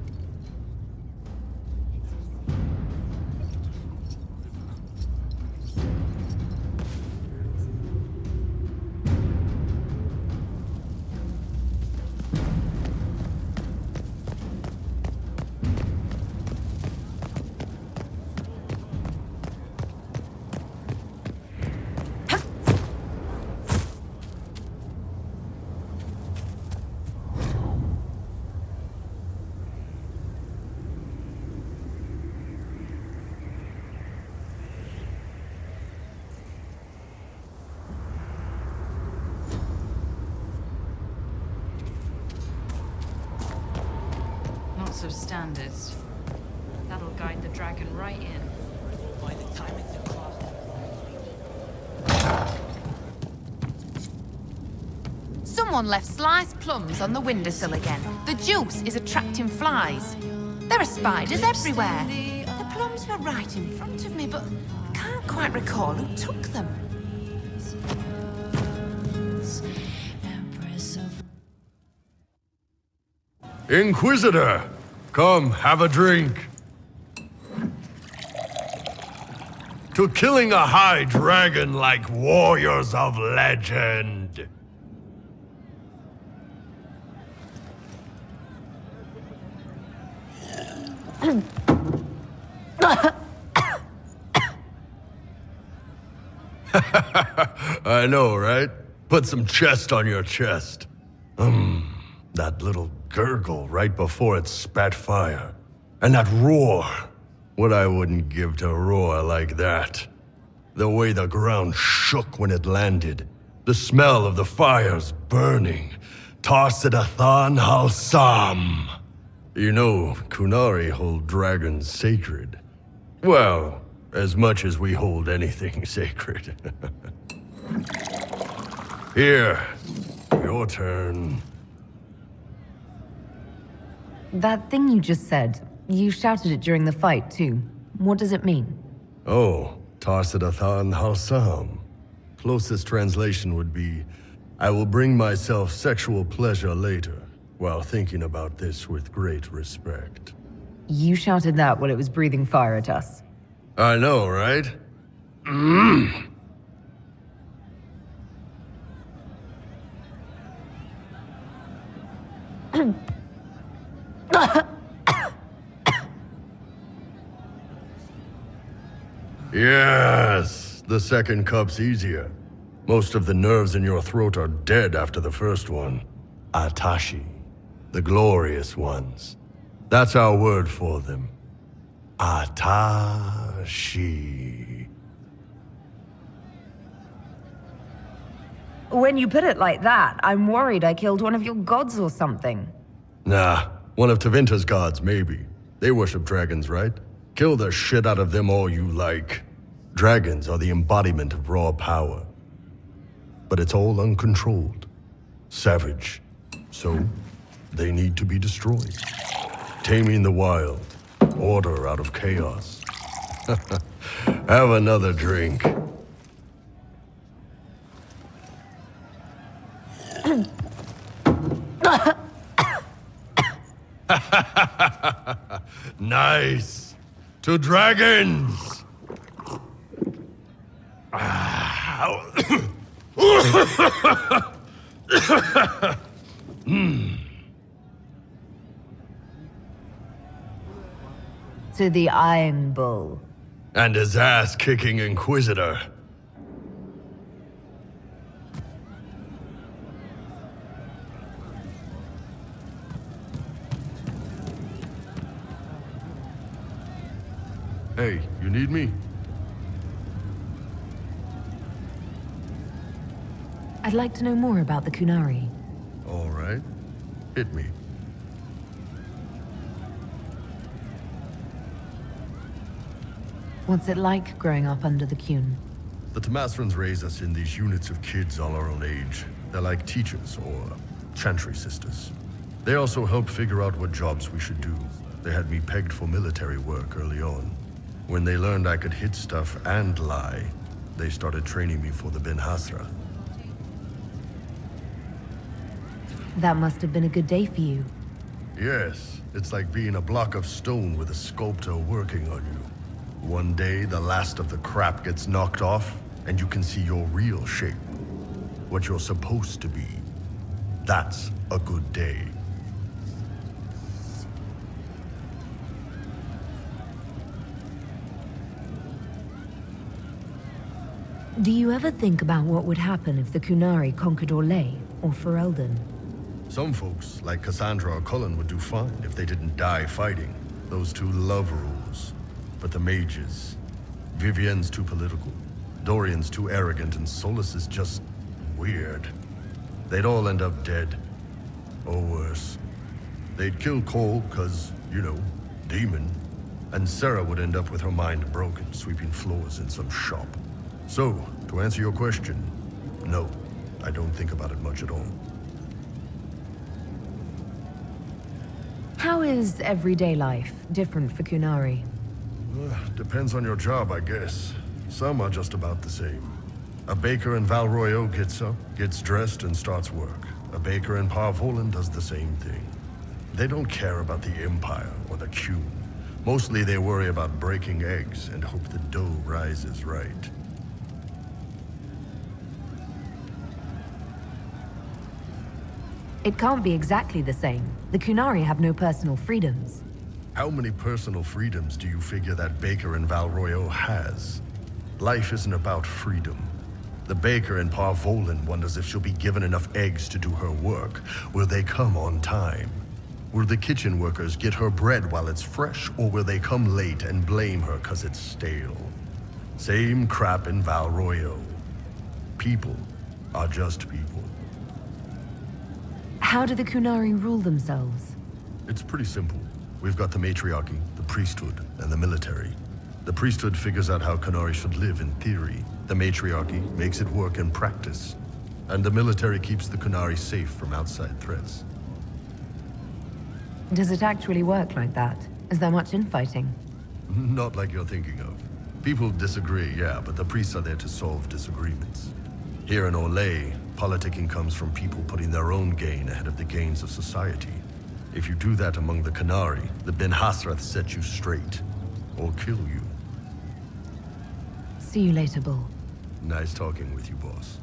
Lots of standards. That'll guide the dragon right in. By the time it's across. Someone left sliced plums on the windowsill again. The juice is attracting flies. There are spiders everywhere. The plums were right in front of me, but I can't quite recall who took them. Inquisitor! Come, have a drink. To killing a high dragon like warriors of legend. I know, right? Put some chest on your chest. That little gurgle right before it spat fire. And that roar. What I wouldn't give to roar like that. The way the ground shook when it landed. The smell of the fires burning. Tarsidathan Halsam. You know, Kunari hold dragons sacred. Well, as much as we hold anything sacred. Here, your turn. That thing you just said, you shouted it during the fight, too. What does it mean? Oh, Tarsidathan Halsam. Closest translation would be, I will bring myself sexual pleasure later, while thinking about this with great respect. You shouted that while it was breathing fire at us. I know, right? Yes, the second cup's easier. Most of the nerves in your throat are dead after the first one. Atashi, the glorious ones. That's our word for them. Atashi. When you put it like that, I'm worried I killed one of your gods or something. Nah, one of Tevinter's gods, maybe. They worship dragons, right? Kill the shit out of them all you like. Dragons are the embodiment of raw power. But it's all uncontrolled. Savage. So, they need to be destroyed. Taming the wild. Order out of chaos. Have another drink. Nice. To dragons. To the Iron Bull. And his ass-kicking Inquisitor. Hey, you need me? I'd like to know more about the Kunari. All right. Hit me. What's it like growing up under the Kun? The Tamasrans raise us in these units of kids all our own age. They're like teachers or chantry sisters. They also help figure out what jobs we should do. They had me pegged for military work early on. When they learned I could hit stuff and lie, they started training me for the Ben Hasra. That must have been a good day for you. Yes, it's like being a block of stone with a sculptor working on you. One day, the last of the crap gets knocked off, and you can see your real shape. What you're supposed to be. That's a good day. Do you ever think about what would happen if the Kunari conquered Orlais or Ferelden? Some folks, like Cassandra or Cullen, would do fine if they didn't die fighting. Those two love rules. But the mages... Vivienne's too political. Dorian's too arrogant, and Solus is just... weird. They'd all end up dead. Or worse. They'd kill Cole, cause, you know, demon. And Sarah would end up with her mind broken, sweeping floors in some shop. So, to answer your question, no. I don't think about it much at all. How is everyday life different for Kunari? Depends on your job, I guess. Some are just about the same. A baker in Val Royeaux gets up, gets dressed, and starts work. A baker in Parvolan does the same thing. They don't care about the Empire or the Q. Mostly they worry about breaking eggs and hope the dough rises right. It can't be exactly the same. The Kunari have no personal freedoms. How many personal freedoms do you figure that baker in Val Royeaux has? Life isn't about freedom. The baker in Parvolan wonders if she'll be given enough eggs to do her work. Will they come on time? Will the kitchen workers get her bread while it's fresh, or will they come late and blame her 'cause it's stale? Same crap in Val Royeaux. People are just people. How do the Kunari rule themselves? It's pretty simple. We've got the matriarchy, the priesthood, and the military. The priesthood figures out how Kunari should live in theory. The matriarchy makes it work in practice. And the military keeps the Kunari safe from outside threats. Does it actually work like that? Is there much infighting? Not like you're thinking of. People disagree, yeah, but the priests are there to solve disagreements. Here in Orlais, politicking comes from people putting their own gain ahead of the gains of society. If you do that among the Kunari, the Ben Hasrath set you straight. Or kill you. See you later, Bull. Nice talking with you, boss.